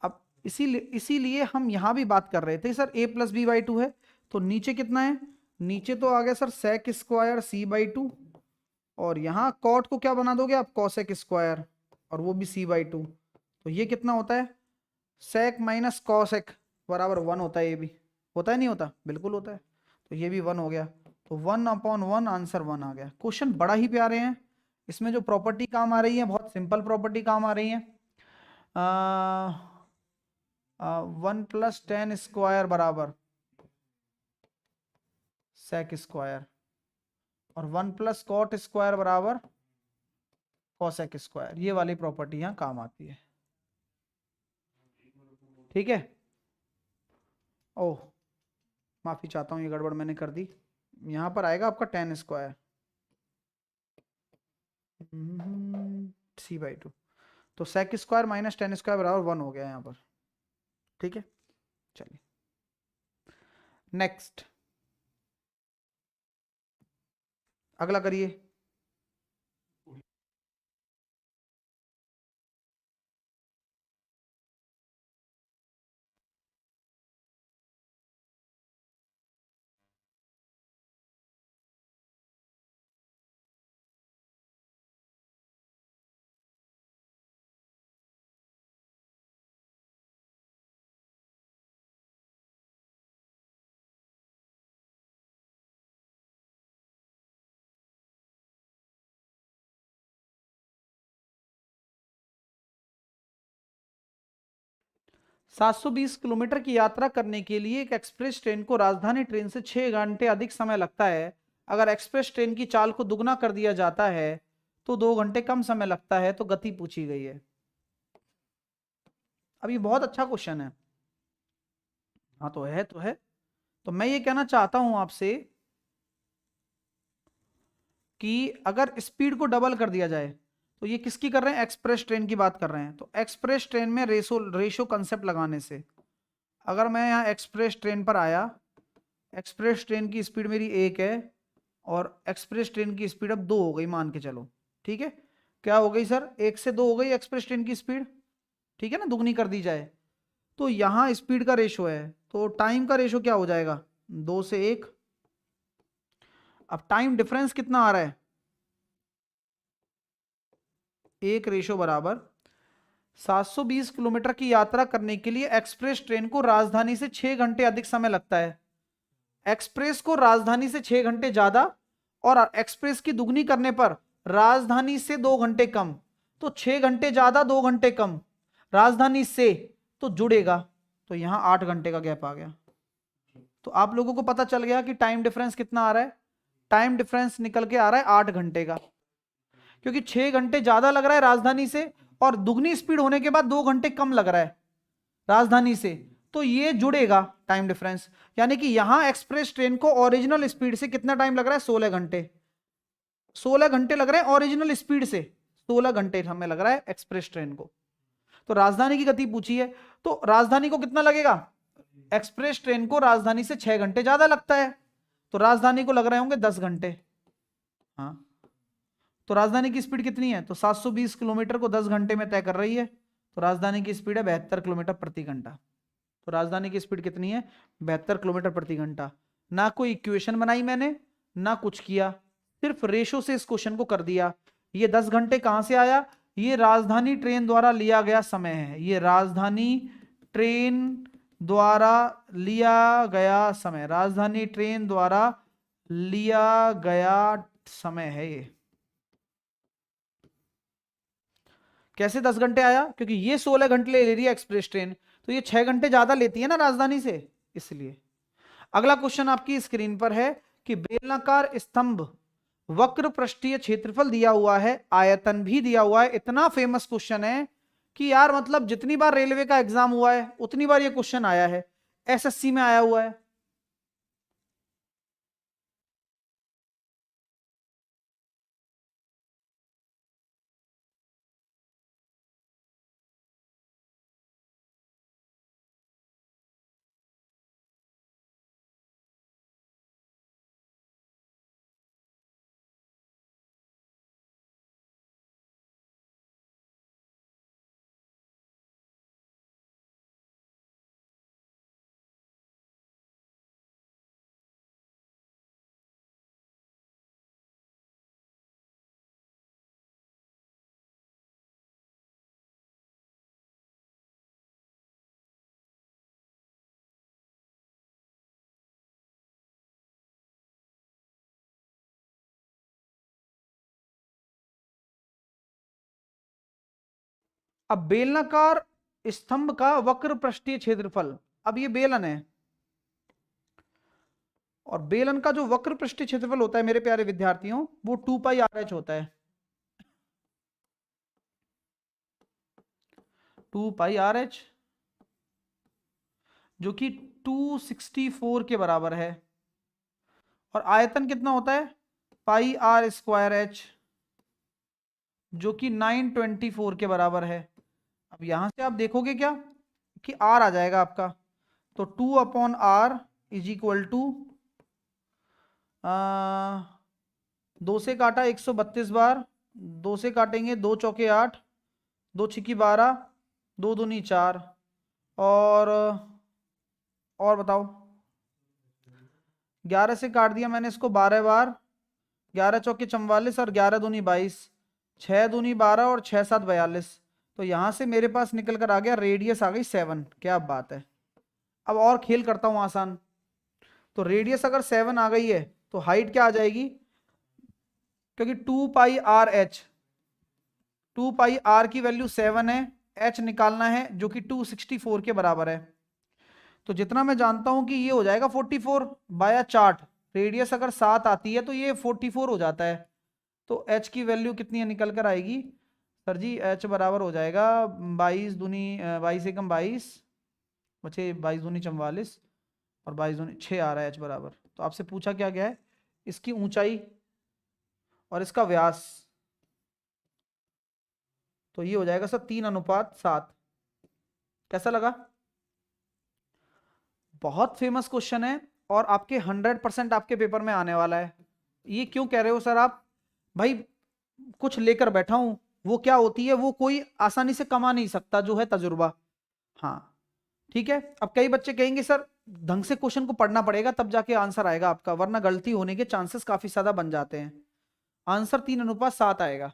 अब इसीलिए हम यहां भी बात कर रहे थे sir a plus b by two है, तो नीचे कितना है, नीचे तो आ गया sir sec square c by two, और यहाँ कॉट को क्या बना दोगे आप, कॉसेक स्क्वायर, और वो भी c बाई टू। तो ये कितना होता है, सेक माइनस कॉसेक बराबर 1 होता है। ये भी होता है, नहीं होता, बिल्कुल होता है। तो ये भी 1 हो गया, तो 1/1 आंसर 1 आ गया। क्वेश्चन बड़ा ही प्यारे हैं, इसमें जो प्रॉपर्टी काम आ रही है बहुत सिंपल प्रॉपर्टी काम आ रही है। 1 प्लस टेन स्क्वायर बराबर सेक स्क्वायर, और 1 प्लस कॉट स्क्वायर बराबर कॉसेक स्क्वायर, ये वाली प्रॉपर्टी यहाँ काम आती है। ठीक है, ओह माफी चाहता हूँ, ये गड़बड़ मैंने कर दी। यहाँ पर आएगा आपका tan square C by two, तो sec square minus tan square बराबर 1 हो गया यहाँ पर। ठीक है, चलिए नेक्स्ट, अगला करिए। सात सौ 720 किलोमीटर की यात्रा करने के लिए एक एक्सप्रेस ट्रेन को राजधानी ट्रेन से 6 घंटे अधिक समय लगता है। अगर एक्सप्रेस ट्रेन की चाल को दुगना कर दिया जाता है तो 2 घंटे कम समय लगता है, तो गति पूछी गई है। अब ये बहुत अच्छा क्वेश्चन है। हाँ तो है, तो है। तो मैं ये कहना चाहता हूं आपसे कि अगर स्पीड को डबल कर दिया जाए, तो ये किसकी कर रहे हैं, एक्सप्रेस ट्रेन की बात कर रहे हैं। तो एक्सप्रेस ट्रेन में रेशो कंसेप्ट लगाने से, अगर मैं यहाँ एक्सप्रेस ट्रेन पर आया, एक्सप्रेस ट्रेन की स्पीड मेरी 1 है और एक्सप्रेस ट्रेन की स्पीड अब 2 हो गई, मान के चलो। ठीक है, क्या हो गई सर, 1 से 2 हो गई एक्सप्रेस ट्रेन की स्पीड। ठीक है ना, दुगनी कर दी जाए तो यहां स्पीड का रेशो है, तो टाइम का रेशो क्या हो जाएगा, 2 से 1। अब टाइम डिफरेंस कितना आ रहा है, 1 रेशो बराबर 720 किलोमीटर की यात्रा करने के लिए एक्सप्रेस ट्रेन को राजधानी से 6 घंटे अधिक समय लगता है। एक्सप्रेस को राजधानी से 6 घंटे ज्यादा, और एक्सप्रेस की दुगनी करने पर राजधानी से 2 घंटे कम। तो 6 घंटे ज्यादा 2 घंटे कम राजधानी से, तो जुड़ेगा, तो यहां 8 घंटे का गैप आ गया। तो आप लोगों को पता चल गया कि टाइम डिफरेंस कितना आ रहा है, टाइम डिफरेंस निकल के आ रहा है 8 घंटे का, क्योंकि 6 घंटे ज्यादा लग रहा है राजधानी से और दुगनी स्पीड होने के बाद 2 घंटे कम लग रहा है राजधानी से, तो ये जुड़ेगा टाइम डिफरेंस। यानी कि यहां एक्सप्रेस ट्रेन को ओरिजिनल स्पीड से कितना टाइम लग रहा है, 16 घंटे। 16 घंटे लग रहे हैं ओरिजिनल स्पीड से, 16 घंटे हमें लग रहा है एक्सप्रेस ट्रेन को। तो राजधानी की गति पूछी है, तो राजधानी को कितना लगेगा, एक्सप्रेस ट्रेन को राजधानी से 6 घंटे ज्यादा लगता है, तो राजधानी को लग रहे होंगे 10 घंटे। हाँ, तो राजधानी की स्पीड कितनी है, तो 720 किलोमीटर को 10 घंटे में तय कर रही है, तो राजधानी की स्पीड है 72 किलोमीटर प्रति घंटा। तो राजधानी की स्पीड कितनी है, 72 किलोमीटर प्रति घंटा। ना कोई इक्वेशन बनाई मैंने, ना कुछ किया, सिर्फ रेशो से इस क्वेश्चन को कर दिया। ये 10 घंटे कहां से आया, ये राजधानी ट्रेन द्वारा लिया गया समय है, ये राजधानी ट्रेन द्वारा लिया गया समय, राजधानी ट्रेन द्वारा लिया गया समय है ये। कैसे 10 घंटे आया, क्योंकि ये 16 घंटे ले रही है एक्सप्रेस ट्रेन, तो ये 6 घंटे ज्यादा लेती है ना राजधानी से, इसलिए। अगला क्वेश्चन आपकी स्क्रीन पर है कि बेलनाकार स्तंभ, वक्र पृष्ठीय क्षेत्रफल दिया हुआ है, आयतन भी दिया हुआ है। इतना फेमस क्वेश्चन है कि यार मतलब जितनी बार रेलवे का एग्जाम हुआ है उतनी बार ये क्वेश्चन आया है, एसएससी में आया हुआ है। अब बेलनाकार स्तंभ का वक्र पृष्ठीय क्षेत्रफल, अब ये बेलन है और बेलन का जो वक्र पृष्ठीय क्षेत्रफल होता है मेरे प्यारे विद्यार्थियों, वो 2πr होता है। 2πr जो कि 264 के बराबर है। और आयतन कितना होता है, πr²h जो कि 924 के बराबर है। अब यहां से आप देखोगे क्या कि r आ जाएगा आपका, तो 2/r इज इक्वल टू 2 से काटा 132 बार, 2 से काटेंगे 2 चौके 8, 2 छिकी 12, 2 दूनी 4, और बताओ 11 से काट दिया मैंने इसको 12 बार, 11 चौके 44 और 11 दूनी 22, 6 दूनी 12 और 6 7 42। तो यहां से मेरे पास निकल कर आ गया रेडियस आ गई 7। क्या बात है। अब और खेल करता हूं आसान, तो रेडियस अगर 7 आ गई है तो हाइट क्या आ जाएगी, क्योंकि 2πr की वैल्यू 7 है, h निकालना है जो कि 264 के बराबर है। तो जितना मैं जानता हूं कि ये हो जाएगा 44 बाया चार्ट। रेडियस अगर 7 आती है तो ये 44 हो जाता है। तो h की वैल्यू कितनी निकल कर आएगी सर जी, h बराबर हो जाएगा 22 दूनी 22 एकम 22 बचे 22 दूनी 44 और 22 दूनी 6 आ रहा है h बराबर। तो आपसे पूछा क्या गया है, इसकी ऊंचाई और इसका व्यास, तो ये हो जाएगा सर 3:7। कैसा लगा। बहुत फेमस क्वेश्चन है और आपके 100% आपके पेपर में आने वाला है। ये क्यों कह रहे हो सर आप, भाई कुछ लेकर बैठा हूं, वो क्या होती है वो कोई आसानी से कमा नहीं सकता, जो है तजुर्बा। हाँ ठीक है। अब कई बच्चे कहेंगे सर ढंग से क्वेश्चन को पढ़ना पड़ेगा तब जाके आंसर आएगा आपका, वरना गलती होने के चांसेस काफी ज्यादा बन जाते हैं। आंसर 3:7 आएगा।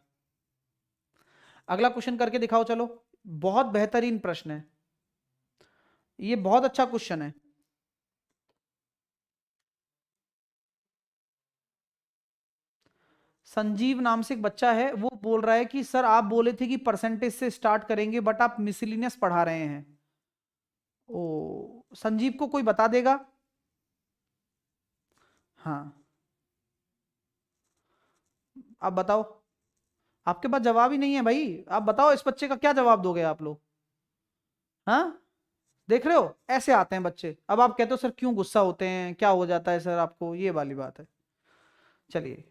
अगला क्वेश्चन करके दिखाओ चलो। बहुत बेहतरीन प्रश्न है, ये बहुत अच्छा क्वेश्चन है। संजीव नाम से एक बच्चा है, वो बोल रहा है कि सर आप बोले थे कि परसेंटेज से स्टार्ट करेंगे बट आप मिसलिनियस पढ़ा रहे हैं। ओ संजीव को कोई बता देगा। हाँ आप बताओ, आपके पास जवाब ही नहीं है भाई, आप बताओ इस बच्चे का क्या जवाब दोगे आप लोग। हाँ देख रहे हो ऐसे आते हैं बच्चे। अब आप कहते हो सर क्यों गुस्सा होते हैं, क्या हो जाता है सर आपको, ये वाली बात है। चलिए,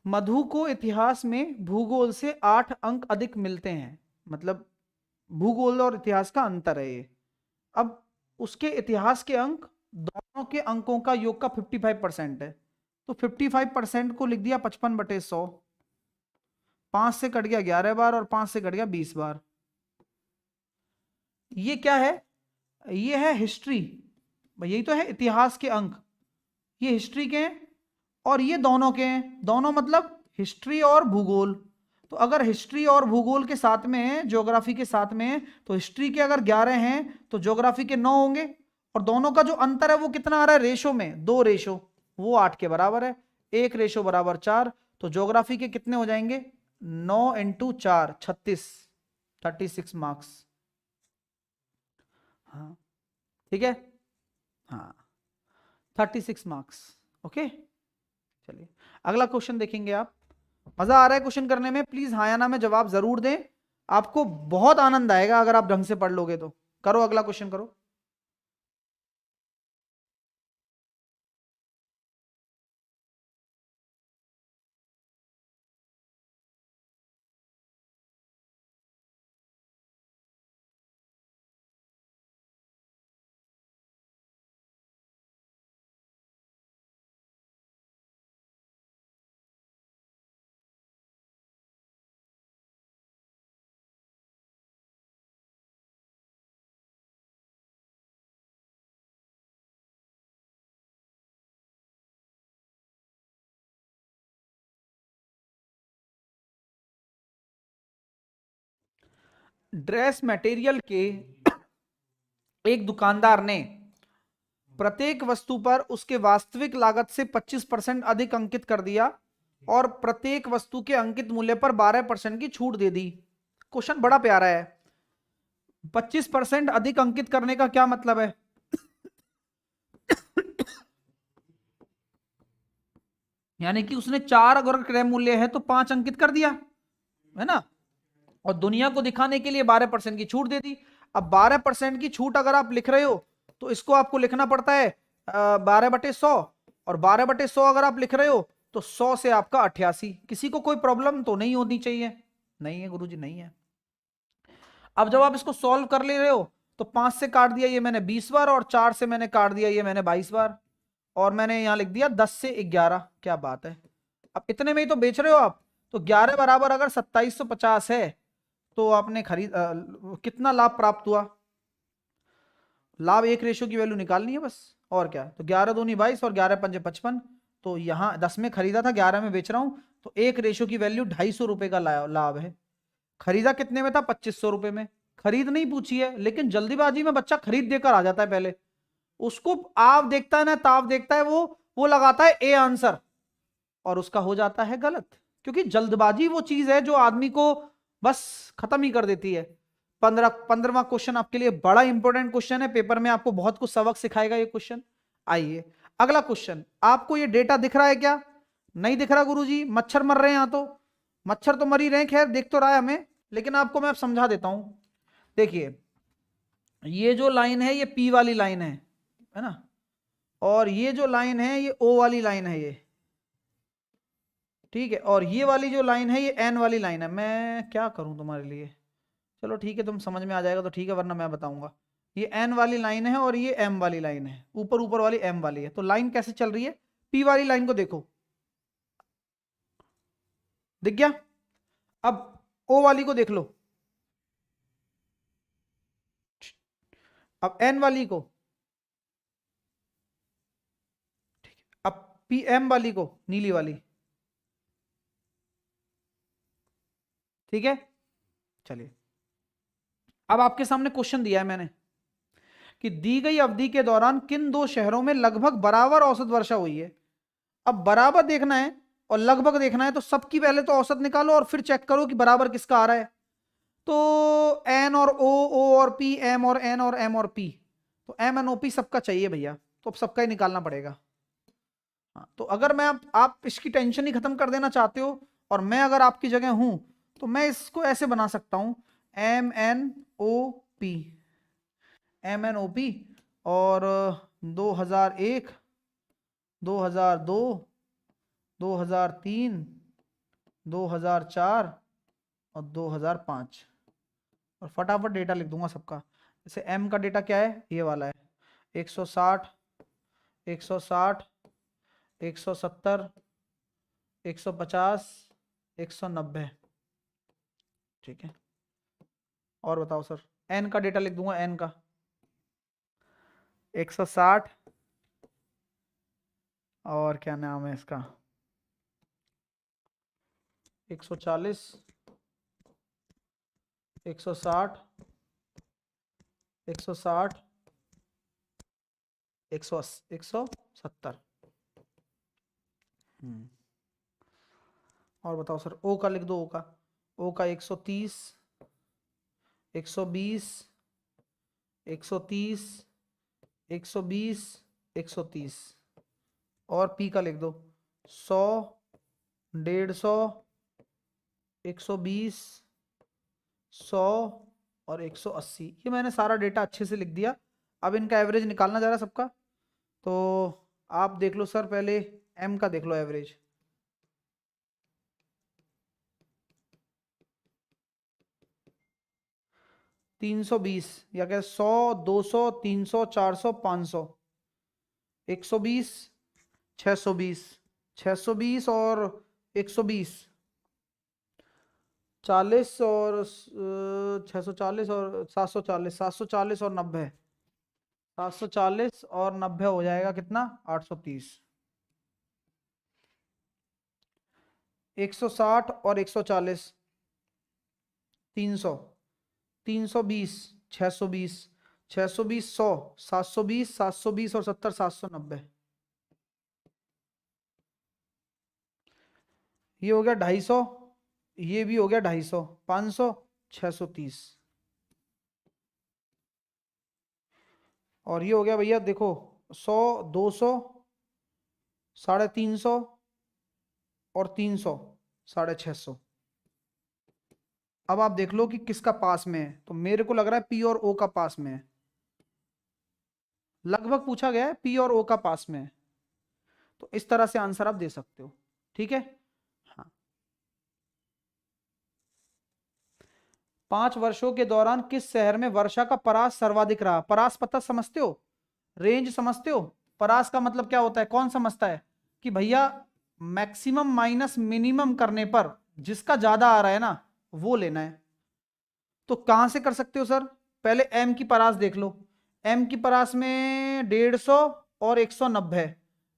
मधु को इतिहास में भूगोल से 8 अंक अधिक मिलते हैं, मतलब भूगोल और इतिहास का अंतर है ये। अब उसके इतिहास के अंक दोनों के अंकों का योग का 55% है, तो 55% को लिख दिया 55/100। 5 से कट गया 11 बार और 5 से कट गया 20 बार। ये क्या है, ये है हिस्ट्री, यही तो है इतिहास के अंक, ये हिस्ट्री के हैं और ये दोनों के हैं, दोनों मतलब हिस्ट्री और भूगोल। तो अगर हिस्ट्री और भूगोल के साथ में है, ज्योग्राफी के साथ में है, तो हिस्ट्री के अगर 11 हैं तो ज्योग्राफी के 9 होंगे। और दोनों का जो अंतर है वो कितना आ रहा है रेशो में, 2 रेशो, वो 8 के बराबर है। 1 रेशो बराबर 4, तो ज्योग्राफी के कितने हो जाएंगे 9 × 4 36, 36 मार्क्स। हाँ ठीक है, हाँ 36 मार्क्स। ओके चलिए अगला क्वेश्चन देखेंगे आप। मजा आ रहा है क्वेश्चन करने में? प्लीज हाँ या ना में जवाब जरूर दें, आपको बहुत आनंद आएगा अगर आप ढंग से पढ़ लोगे तो। करो अगला क्वेश्चन करो। ड्रेस मटेरियल के एक दुकानदार ने प्रत्येक वस्तु पर उसके वास्तविक लागत से 25% अधिक अंकित कर दिया और प्रत्येक वस्तु के अंकित मूल्य पर 12% की छूट दे दी। क्वेश्चन बड़ा प्यारा है। 25% अधिक अंकित करने का क्या मतलब है? यानी कि उसने 4 अगर क्रय मूल्य है तो 5 अंकित कर दिया, है ना, और दुनिया को दिखाने के लिए 12% की छूट दे दी। अब 12% की छूट अगर आप लिख रहे हो तो इसको आपको लिखना पड़ता है 12/100, और 12/100 अगर आप लिख रहे हो तो 100 से आपका 88। किसी को कोई प्रॉब्लम तो नहीं होनी चाहिए? नहीं है गुरुजी, नहीं है। अब जब आप इसको सॉल्व कर ले रहे हो तो 5 से काट दिया ये मैंने 20 बार, और 4 से मैंने काट दिया ये मैंने 22 बार, और मैंने यहां लिख दिया 10 से 11। क्या बात है। अब इतने में ही तो बेच रहे हो आप, तो 11 बराबर अगर 2750 है तो आपने कितना लाभ प्राप्त हुआ? लाभ एक रेशियो की वैल्यू निकालनी है बस, और क्या। तो 11 दूनी 22 और 11 पंजे 55। तो यहाँ 10 में खरीदा था, 11 में बेच रहा हूं, तो एक रेशियो की वैल्यू 250 रुपए का लाभ है। खरीदा कितने में था? 2500 रुपए में। खरीद नहीं पूछी है, लेकिन जल्दीबाजी में बच्चा खरीद देकर आ जाता है पहले। उसको आप देखता है ना, ताव देखता है, वो लगाता है ए आंसर, और उसका हो जाता है गलत। क्योंकि जल्दबाजी वो चीज है जो आदमी को बस खत्म ही कर देती है। 15वां क्वेश्चन आपके लिए बड़ा इंपॉर्टेंट क्वेश्चन है, पेपर में आपको बहुत कुछ सबक सिखाएगा ये क्वेश्चन। आइए अगला क्वेश्चन। आपको ये डेटा दिख रहा है क्या? नहीं दिख रहा गुरुजी, मच्छर मर रहे हैं यहाँ तो। मच्छर तो मर ही रहे हैं, खैर दिख तो रहा है हमें, लेकिन आपको मैं अब समझा देता हूं। देखिए, ये जो लाइन है ये पी वाली लाइन है ना, और ये जो लाइन है ये ओ वाली लाइन है, ये ठीक है, और ये वाली जो लाइन है ये एन वाली लाइन है। मैं क्या करूं तुम्हारे लिए, चलो ठीक है, तुम समझ में आ जाएगा तो ठीक है, वरना मैं बताऊंगा। ये एन वाली लाइन है और ये एम वाली लाइन है, ऊपर ऊपर वाली एम वाली है। तो लाइन कैसे चल रही है? पी वाली लाइन को देखो, दिख गया? अब ओ वाली को देख लो, अब एन वाली को, अब पी एम वाली को, नीली वाली, ठीक है। चलिए, अब आपके सामने क्वेश्चन दिया है मैंने कि दी गई अवधि के दौरान किन दो शहरों में लगभग बराबर औसत वर्षा हुई है। अब बराबर देखना है और लगभग देखना है, तो सबकी पहले तो औसत निकालो और फिर चेक करो कि बराबर किसका आ रहा है। तो एन और ओ, ओ और पी, एम और एन और एम और पी, तो एम एन ओ पी सबका चाहिए भैया, तो अब सबका ही निकालना पड़ेगा। हाँ, तो अगर मैं आप इसकी टेंशन ही खत्म कर देना चाहते हो और मैं अगर आपकी जगह हूं, तो मैं इसको ऐसे बना सकता हूं, M N O P, M N O P, और 2001, 2002, 2003, 2004 और 2005, और फटाफट डेटा लिख दूंगा सबका। जैसे एम का डेटा क्या है, ये वाला है, 160, 160, 170, 150, 190, ठीक है। और बताओ सर, एन का डेटा लिख दूंगा, एन का 160, और क्या नाम है इसका, 140, 160, 160, 170। और बताओ सर, ओ का लिख दो, ओ का, ओ का 130, 120, 130, 120, 130, और पी का लिख दो, 100, 150, 120, 100 और 180। ये मैंने सारा डेटा अच्छे से लिख दिया। अब इनका एवरेज निकालना जा रहा है सबका। तो आप देख लो सर, पहले एम का देख लो एवरेज। 320 या क्या, 100, 200, 300, 400, 500, 120, 620, 620 और 120, 40 और 640 और 740, 740 और 90, 740 और 90 हो जाएगा कितना, 830। 160 और 140, 300, 320, 620, 620, 100, 720, 720 और 70, 790। ये हो गया 250, ये भी हो गया 250, 500, 630। और ये हो गया भैया देखो, 100, 200, 350 और 300, 650। अब आप देख लो कि किसका पास में है। तो मेरे को लग रहा है पी और ओ का पास में है। लगभग पूछा गया है, पी और ओ का पास में है। तो इस तरह से आंसर आप दे सकते हो। ठीक है। हाँ। 5 वर्षों के दौरान किस शहर में वर्षा का परास सर्वाधिक रहा? परास पता समझते हो, रेंज समझते हो? परास का मतलब क्या होता है, कौन समझता है? कि भैया मैक्सिमम माइनस मिनिमम करने पर जिसका ज्यादा आ रहा है ना, वो लेना है। तो कहां से कर सकते हो सर? पहले एम की परास देख लो। एम की परास में 150 और 190,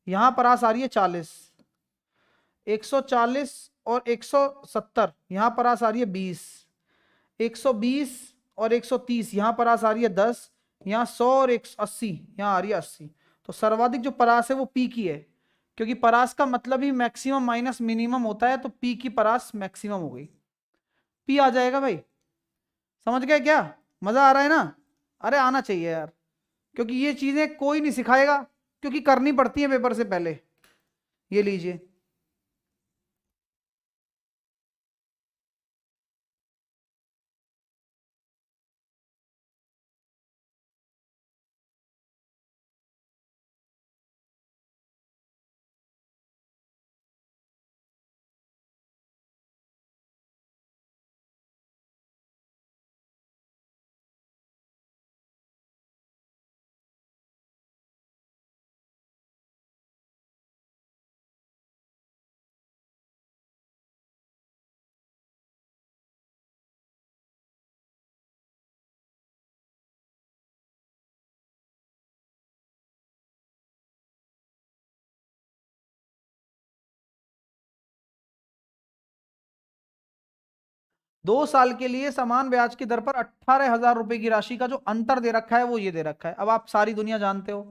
यहां परास आ रही है 40। 140 और 170, यहां परास आ रही है 20। 120 और 130, यहां परास आ रही है 10। यहां 100 और 180, यहां आ रही है 80। तो सर्वाधिक जो परास है वो पी की है, क्योंकि परास का मतलब ही मैक्सिमम माइनस मिनिमम होता है। तो पी की परास मैक्सिमम हो गई, पी आ जाएगा भाई। समझ गए क्या? मजा आ रहा है ना? अरे आना चाहिए यार, क्योंकि ये चीजें कोई नहीं सिखाएगा, क्योंकि करनी पड़ती है पेपर से पहले। ये लीजिए। दो साल के लिए समान ब्याज की दर पर 18,000 रुपए की राशि का जो अंतर दे रखा है वो ये दे रखा है। अब आप सारी दुनिया जानते हो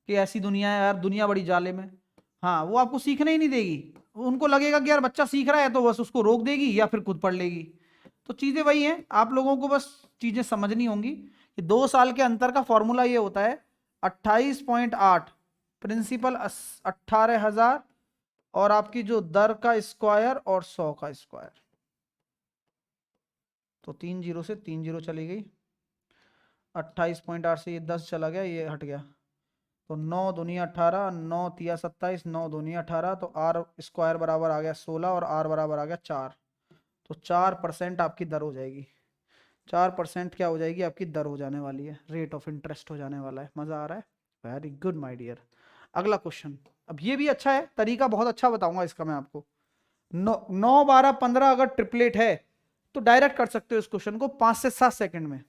कि ऐसी दुनिया है यार, दुनिया बड़ी जालिम है। हाँ, वो आपको सीखने ही नहीं देगी। उनको लगेगा कि यार बच्चा सीख रहा है तो बस उसको रोक देगी या फिर खुद पढ़ लेगी। तो चीजें वही हैं, आप लोगों को बस चीजें समझनी होंगी कि 2 साल के अंतर का फॉर्मूला ये होता है 28.8 प्रिंसिपल 18,000 और आपकी जो दर का स्क्वायर और 100 का स्क्वायर। तो 3 जीरो से 3 जीरो चली गई। 28.8 से ये 10 चला गया, ये हट गया। तो 9 दूनी 18, 9 तिया 27, 9 दूनी 18। तो आर स्क्वायर बराबर आ गया 16 और आर बराबर आ गया 4। तो 4% आपकी दर हो जाएगी। 4% क्या हो जाएगी आपकी दर हो जाने वाली है, रेट ऑफ इंटरेस्ट हो जाने वाला है। मजा आ रहा है? Very good my dear. अगला क्वेश्चन। अब ये भी अच्छा है, तरीका बहुत अच्छा बताऊंगा इसका मैं आपको। 9, 9, 12, 15 अगर ट्रिपलेट है तो डायरेक्ट कर सकते हो इस क्वेश्चन को 5 से 7 सेकंड में।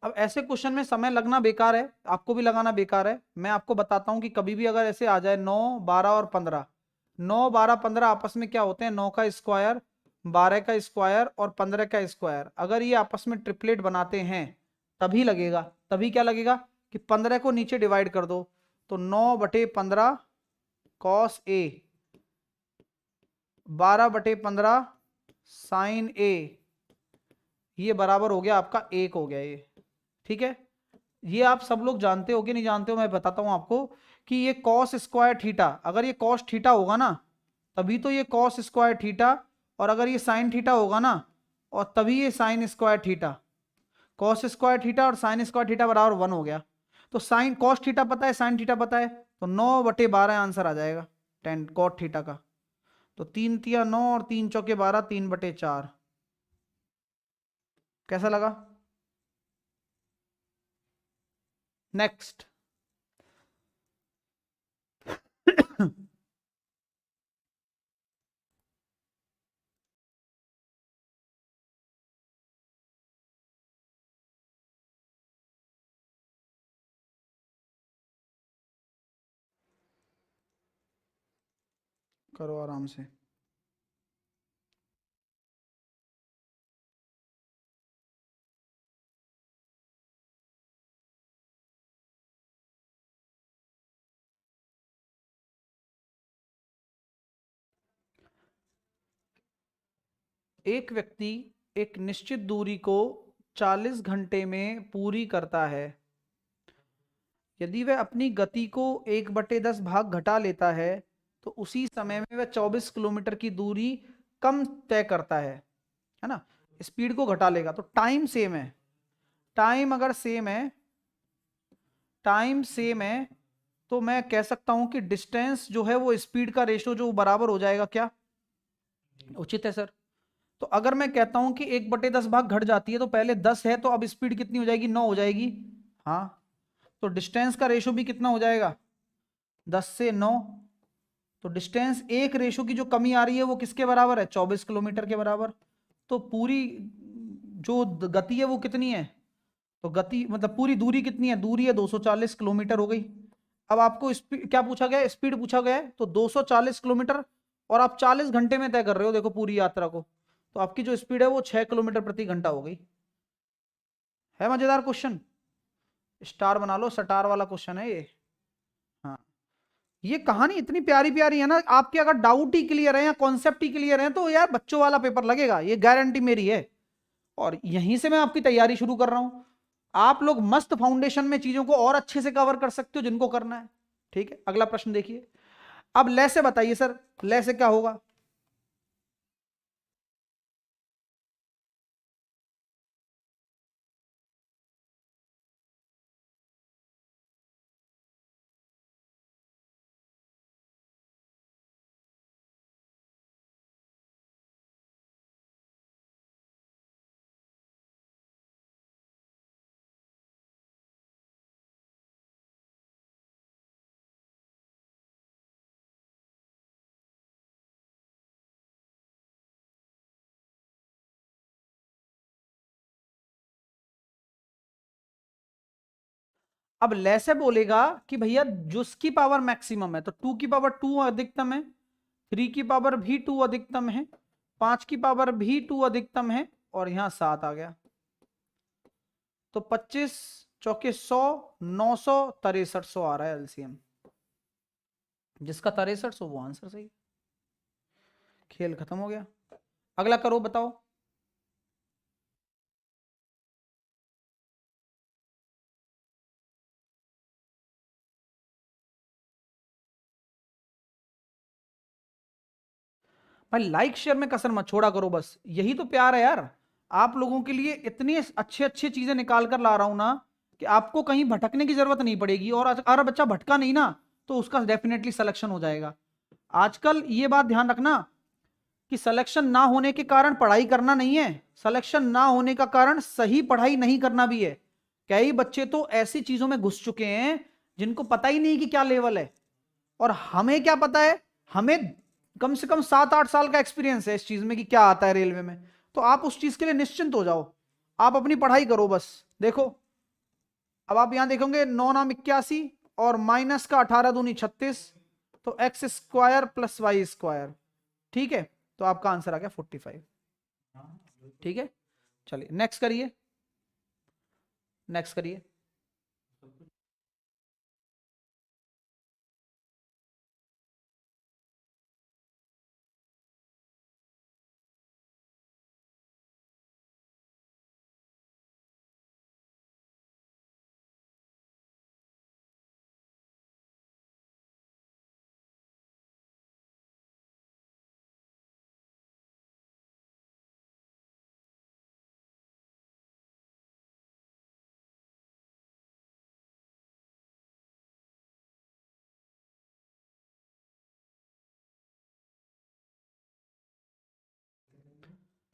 अब ऐसे क्वेश्चन में समय लगना बेकार है, आपको भी लगाना बेकार है। मैं आपको बताता हूं कि कभी भी अगर ऐसे आ जाए 9, 12 और 15, 9, 12, 15 आपस में क्या होते हैं, 9 का स्क्वायर, 12 का स्क्वायर और 15 का स्क्वायर, अगर ये आपस में ट्रिपलेट बनाते हैं तभी लगेगा। तभी क्या लगेगा कि 15 को नीचे डिवाइड कर दो तो 9/15 कॉस ए, 12/15 साइन ए, ये बराबर हो गया आपका 1 हो गया ये। ठीक है, ये आप सब लोग जानते हो कि नहीं जानते हो, मैं बताता हूं आपको कि ये कॉस स्क्वायर थीटा, अगर ये कॉस थीटा होगा ना तभी तो ये कॉस स्क्वायर थीटा, और अगर ये साइन थीटा होगा ना और तभी ये sine square theta. Cos square theta और साइन स्क्वायर थीटा बराबर 1 हो गया। तो साइन कॉस थीटा पता है, साइन थीटा पता है, तो 9/12 आंसर आ जाएगा 10 कॉट थीटा का। तो 3 तिया 9 और 3 चौके 12, 3/4। कैसा लगा? नेक्स्ट। करो आराम से। एक व्यक्ति एक निश्चित दूरी को 40 घंटे में पूरी करता है। यदि वह अपनी गति को 1/10 भाग घटा लेता है तो उसी समय में वह 24 किलोमीटर की दूरी कम तय करता है ना। स्पीड को घटा लेगा तो टाइम सेम है, टाइम अगर सेम है, टाइम सेम है तो मैं कह सकता हूं कि डिस्टेंस जो है वो स्पीड का रेशो जो बराबर हो जाएगा। क्या उचित है सर? तो अगर मैं कहता हूं कि 1/10 भाग घट जाती है तो पहले 10 है तो अब स्पीड कितनी हो जाएगी, 9 हो जाएगी। हाँ, तो डिस्टेंस का रेशो भी कितना हो जाएगा, 10 से 9। तो डिस्टेंस एक रेशो की जो कमी आ रही है वो किसके बराबर है, 24 किलोमीटर के बराबर। तो पूरी जो गति है वो कितनी है, तो गति मतलब पूरी दूरी कितनी है, दूरी है 240 किलोमीटर हो गई। अब आपको स्पीड क्या पूछा गया है, स्पीड पूछा गया है, तो 240 किलोमीटर और आप 40 घंटे में तय कर रहे हो देखो पूरी यात्रा को, तो आपकी जो स्पीड है वो 6 किलोमीटर प्रति घंटा हो गई। है मजेदार क्वेश्चन, स्टार बना लो, स्टार वाला क्वेश्चन है ये। हाँ, ये कहानी इतनी प्यारी प्यारी है ना, आपके अगर डाउट ही क्लियर है या कॉन्सेप्ट ही क्लियर है तो यार बच्चों वाला पेपर लगेगा, ये गारंटी मेरी है। और यहीं से मैं आपकी तैयारी शुरू कर रहा हूं। आप लोग मस्त फाउंडेशन में चीजों को और अच्छे से कवर कर सकते हो जिनको करना है। ठीक है, अगला प्रश्न देखिए। अब ले से बताइए सर, ले से क्या होगा। अब ले से बोलेगा कि भैया जिसकी पावर मैक्सिमम है, तो 2 की पावर 2 अधिकतम है, 3 की पावर भी 2 अधिकतम है, 5 की पावर भी 2 अधिकतम है, और यहां 7 आ गया। तो 25 चौके 100, 900, 6300 आ रहा है एलसीएम। जिसका 6300 वो आंसर सही। खेल खत्म हो गया। अगला करो, बताओ। भाई लाइक शेयर में कसर मत छोड़ा करो, बस यही तो प्यार है यार। आप लोगों के लिए इतनी अच्छी अच्छी चीजें निकाल कर ला रहा हूं ना कि आपको कहीं भटकने की जरूरत नहीं पड़ेगी, और अगर बच्चा भटका नहीं ना तो उसका डेफिनेटली सिलेक्शन हो जाएगा। आजकल ये बात ध्यान रखना कि सिलेक्शन ना होने के कारण पढ़ाई करना नहीं है, सिलेक्शन ना होने का कारण सही पढ़ाई नहीं करना भी है। कई बच्चे तो ऐसी चीजों में घुस चुके हैं जिनको पता ही नहीं कि क्या लेवल है, और हमें क्या पता है, हमें कम से कम 7-8 साल का एक्सपीरियंस है इस चीज में कि क्या आता है रेलवे में। तो आप उस चीज के लिए निश्चिंत हो जाओ, आप अपनी पढ़ाई करो बस। देखो अब आप यहां देखोगे 9 नाम 81 और माइनस का 18 दूनी 36, तो x square plus y square, ठीक है, तो आपका आंसर आ गया 45। ठीक है, चलिए नेक्स्ट करिए, नेक्स्ट करिए।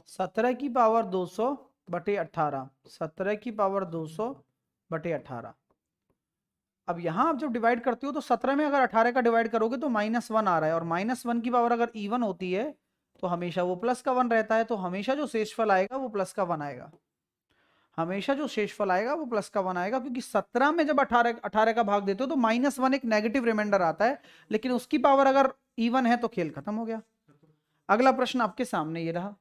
सत्रह की पावर 200 बटे 18, 17 की पावर 200 बटे 18। अब यहां आप जब डिवाइड करते हो तो 17 में अगर 18 का डिवाइड करोगे तो -1 आ रहा है, और -1 की पावर अगर इवन होती है तो हमेशा वो प्लस का 1 रहता है, तो हमेशा जो शेषफल आएगा वो प्लस का 1 आएगा, हमेशा जो शेषफल आएगा वो प्लस का 1 आएगा, क्योंकि 17 में जब 18 का भाग देते हो तो -1 एक नेगेटिव रिमाइंडर आता है, लेकिन उसकी पावर अगर इवन है तो खेल खत्म हो गया। अगला प्रश्न आपके सामने ये रहा।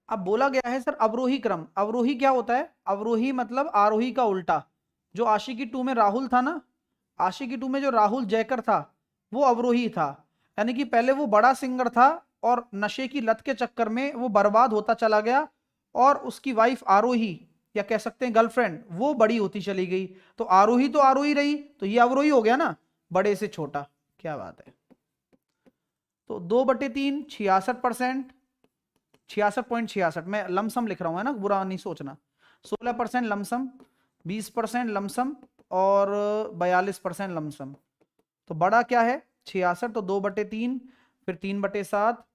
अब बोला गया है सर अवरोही क्रम, अवरोही क्या होता है? अवरोही मतलब आरोही का उल्टा। जो आशिकी 2 में राहुल था ना, आशिकी 2 में जो राहुल जयकर था वो अवरोही था, यानी कि पहले वो बड़ा सिंगर था और नशे की लत के चक्कर में वो बर्बाद होता चला गया, और उसकी वाइफ आरोही, या कह सकते हैं गर्लफ्रेंड, वो बड़ी होती चली गई, तो आरोही रही, तो ये अवरोही हो गया ना, बड़े से छोटा। क्या बात है। तो 2/3 66%, 66.66, मैं लमसम लिख रहा हूँ है ना, बुरा नहीं सोचना। 16% लमसम, 20% लमसम, और 42% लमसम। तो बड़ा क्या है 66, तो 2/3, फिर 3/7,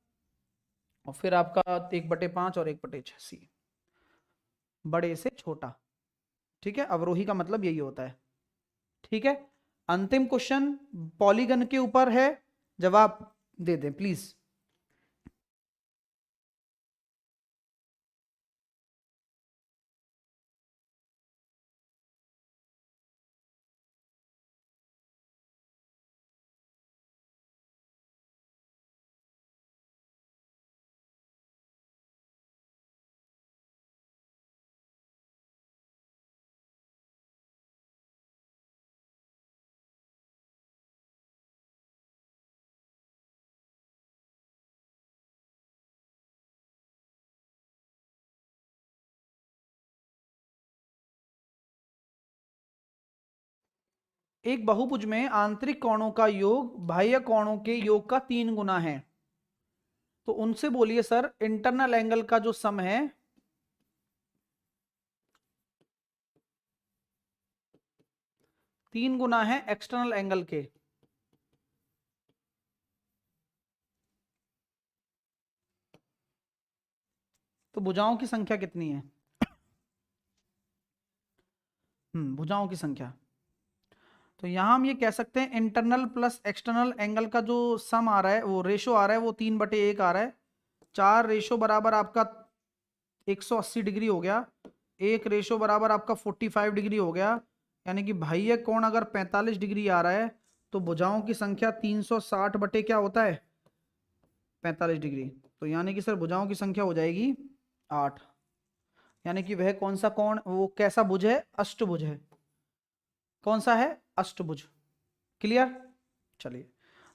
और फिर आपका 1/5 और 1/86, बड़े से छोटा। ठीक है, अवरोही का मतलब यही होता है। ठीक है, अंतिम क्वेश्चन पॉलीगन के ऊपर है, जवाब दे दें प्लीज। एक बहुभुज में आंतरिक कोणों का योग बाह्य कोणों के योग का 3 गुना है, तो उनसे बोलिए सर इंटरनल एंगल का जो सम है 3 गुना है एक्सटर्नल एंगल के। तो भुजाओं की संख्या कितनी है? भुजाओं की संख्या, तो यहां हम ये कह सकते हैं इंटरनल प्लस एक्सटर्नल एंगल का जो सम आ रहा है, वो रेशो आ रहा है, वो 3/1 आ रहा है। 4 रेशो बराबर आपका 180 डिग्री हो गया, 1 रेशो बराबर आपका 45 डिग्री हो गया, यानी कि बाह्य कोण अगर 45 डिग्री आ रहा है तो भुजाओं की संख्या 360 बटे क्या होता है 45 डिग्री, तो यानी कि सर भुजाओं की संख्या हो जाएगी 8, यानी कि वह कौन सा कोण, वो कैसा भुज है? अष्टभुज है। कौन सा है? अष्टभुज। क्लियर? चलिए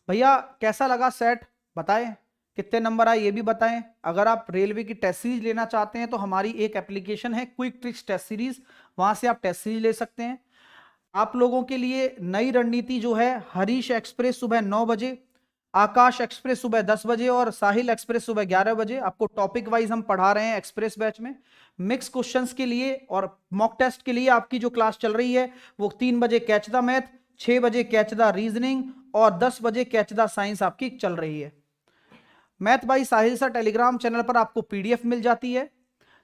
भैया, कैसा लगा सेट, बताएं कितने नंबर आए ये भी बताएं। अगर आप रेलवे की टेस्ट सीरीज लेना चाहते हैं तो हमारी एक एप्लीकेशन है क्विक ट्रिक्स टेस्ट सीरीज, वहां से आप टेस्ट सीरीज ले सकते हैं। आप लोगों के लिए नई रणनीति जो है हरीश एक्सप्रेस सुबह 9 बजे, आकाश एक्सप्रेस सुबह 10 बजे और साहिल एक्सप्रेस सुबह 11 बजे। आपको टॉपिक वाइज हम पढ़ा रहे हैं एक्सप्रेस बैच में। मिक्स क्वेश्चंस के लिए और मॉक टेस्ट के लिए आपकी जो क्लास चल रही है वो 3 बजे कैच द मैथ, 6 बजे कैच द रीजनिंग और 10 बजे कैच द साइंस आपकी चल रही है। Math by Sahil sir Telegram channel पर आपको पीडीएफ मिल जाती है।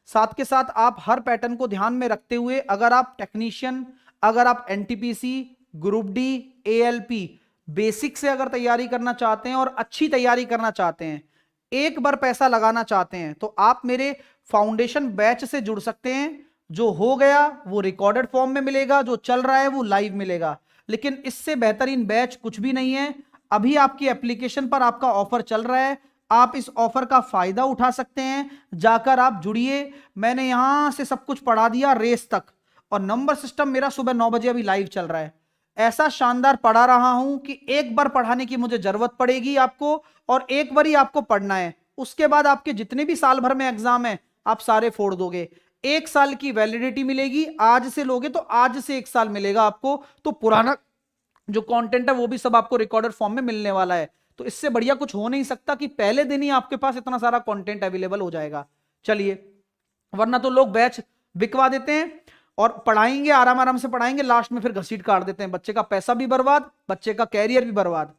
साथ के साथ आप हर पैटर्न को ध्यान में रखते हुए अगर आप टेक्नीशियन, अगर आप NTPC, group D, ALP basic से अगर तैयारी करना चाहते हैं और अच्छी तैयारी करना चाहते हैं, एक बार पैसा लगाना चाहते हैं, तो आप मेरे फाउंडेशन बैच से जुड़ सकते हैं। जो हो गया वो रिकॉर्डेड फॉर्म में मिलेगा, जो चल रहा है वो लाइव मिलेगा। लेकिन इससे बेहतरीन बैच कुछ भी नहीं है। अभी आपकी एप्लीकेशन पर आपका ऑफर चल रहा है, आप इस ऑफर का फायदा उठा सकते हैं। जाकर आप जुड़िए। मैंने यहां से सब कुछ पढ़ा दिया रेस तक, और नंबर सिस्टम मेरा सुबह 9 बजे अभी लाइव चल रहा है। ऐसा शानदार पढ़ा रहा हूं कि एक बार पढ़ाने की मुझे जरूरत पड़ेगी आपको, और एक बार ही आपको पढ़ना है। उसके बाद आपके जितने भी साल भर में एग्जाम है आप सारे फोड़ दोगे। 1 साल की वैलिडिटी मिलेगी। आज से लोगे तो आज से 1 साल मिलेगा आपको। तो पुराना जो कंटेंट है वो भी सब आपको रिकॉर्डेड फॉर्म में मिलने वाला है। तो इससे बढ़िया कुछ हो नहीं सकता कि पहले दिन ही आपके पास इतना सारा कंटेंट अवेलेबल हो जाएगा। चलिए, वरना तो लोग बैच बिकवा देते हैं और पढ़ाएंगे, आराम आराम से पढ़ाएंगे, लास्ट में फिर घसीट काट देते हैं। बच्चे का पैसा भी बर्बाद, बच्चे का कैरियर भी बर्बाद।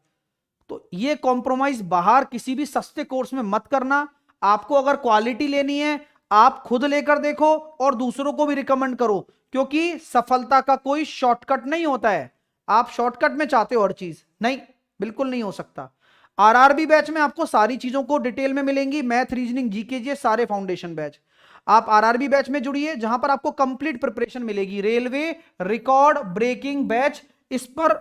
तो ये कॉम्प्रोमाइज बाहर किसी भी सस्ते कोर्स में मत करना। आपको अगर क्वालिटी लेनी है आप खुद लेकर देखो और दूसरों को भी रिकमेंड करो, क्योंकि सफलता का कोई शॉर्टकट नहीं होता है। आप शॉर्टकट में चाहते हो हर चीज, नहीं, बिल्कुल नहीं हो सकता। आरआरबी बैच में आपको सारी चीजों को डिटेल में मिलेंगी, मैथ, रीजनिंग, जीके, सारे फाउंडेशन बैच। आप आरआरबी बैच में जुड़िए जहां पर आपको कंप्लीट प्रिपरेशन मिलेगी। रेलवे रिकॉर्ड ब्रेकिंग बैच, इस पर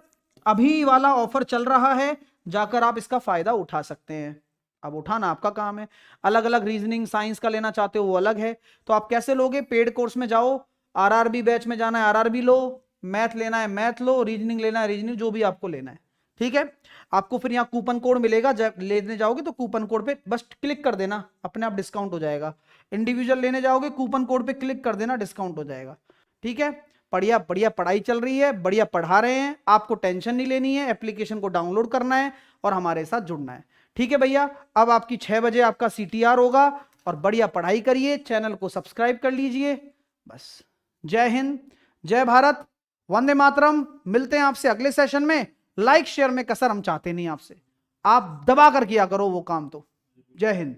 अभी वाला ऑफर चल रहा है, जाकर आप इसका फायदा उठा सकते हैं। अब उठाना आपका काम है। अलग अलग रीजनिंग साइंस का लेना चाहते हो वो अलग है। तो आप कैसे लोगे? पेड कोर्स में जाओ, आरआरबी बैच में जाना है आरआरबी लो, मैथ लेना है मैथ लो, रीजनिंग लेना है रीजनिंग, जो भी आपको लेना है। ठीक है, आपको फिर यहाँ कूपन कोड मिलेगा, जब लेने जाओगे तो कूपन कोड पे बस क्लिक कर देना, अपने आप डिस्काउंट हो जाएगा। इंडिविजुअल लेने जाओगे कूपन कोड पे क्लिक कर देना, डिस्काउंट हो जाएगा। ठीक है, बढ़िया बढ़िया पढ़ाई चल रही है, बढ़िया पढ़ा रहे हैं, आपको टेंशन नहीं लेनी है। एप्लीकेशन को डाउनलोड करना है और हमारे साथ जुड़ना है। ठीक है भैया, अब आपकी 6 बजे आपका सीटीआर होगा और बढ़िया पढ़ाई करिए। चैनल को सब्सक्राइब कर लीजिए। बस, जय हिंद, जय भारत, वंदे मातरम। मिलते हैं आपसे अगले सेशन में। लाइक शेयर में कसर हम चाहते नहीं आपसे, आप दबा कर किया करो वो काम। तो जय हिंद।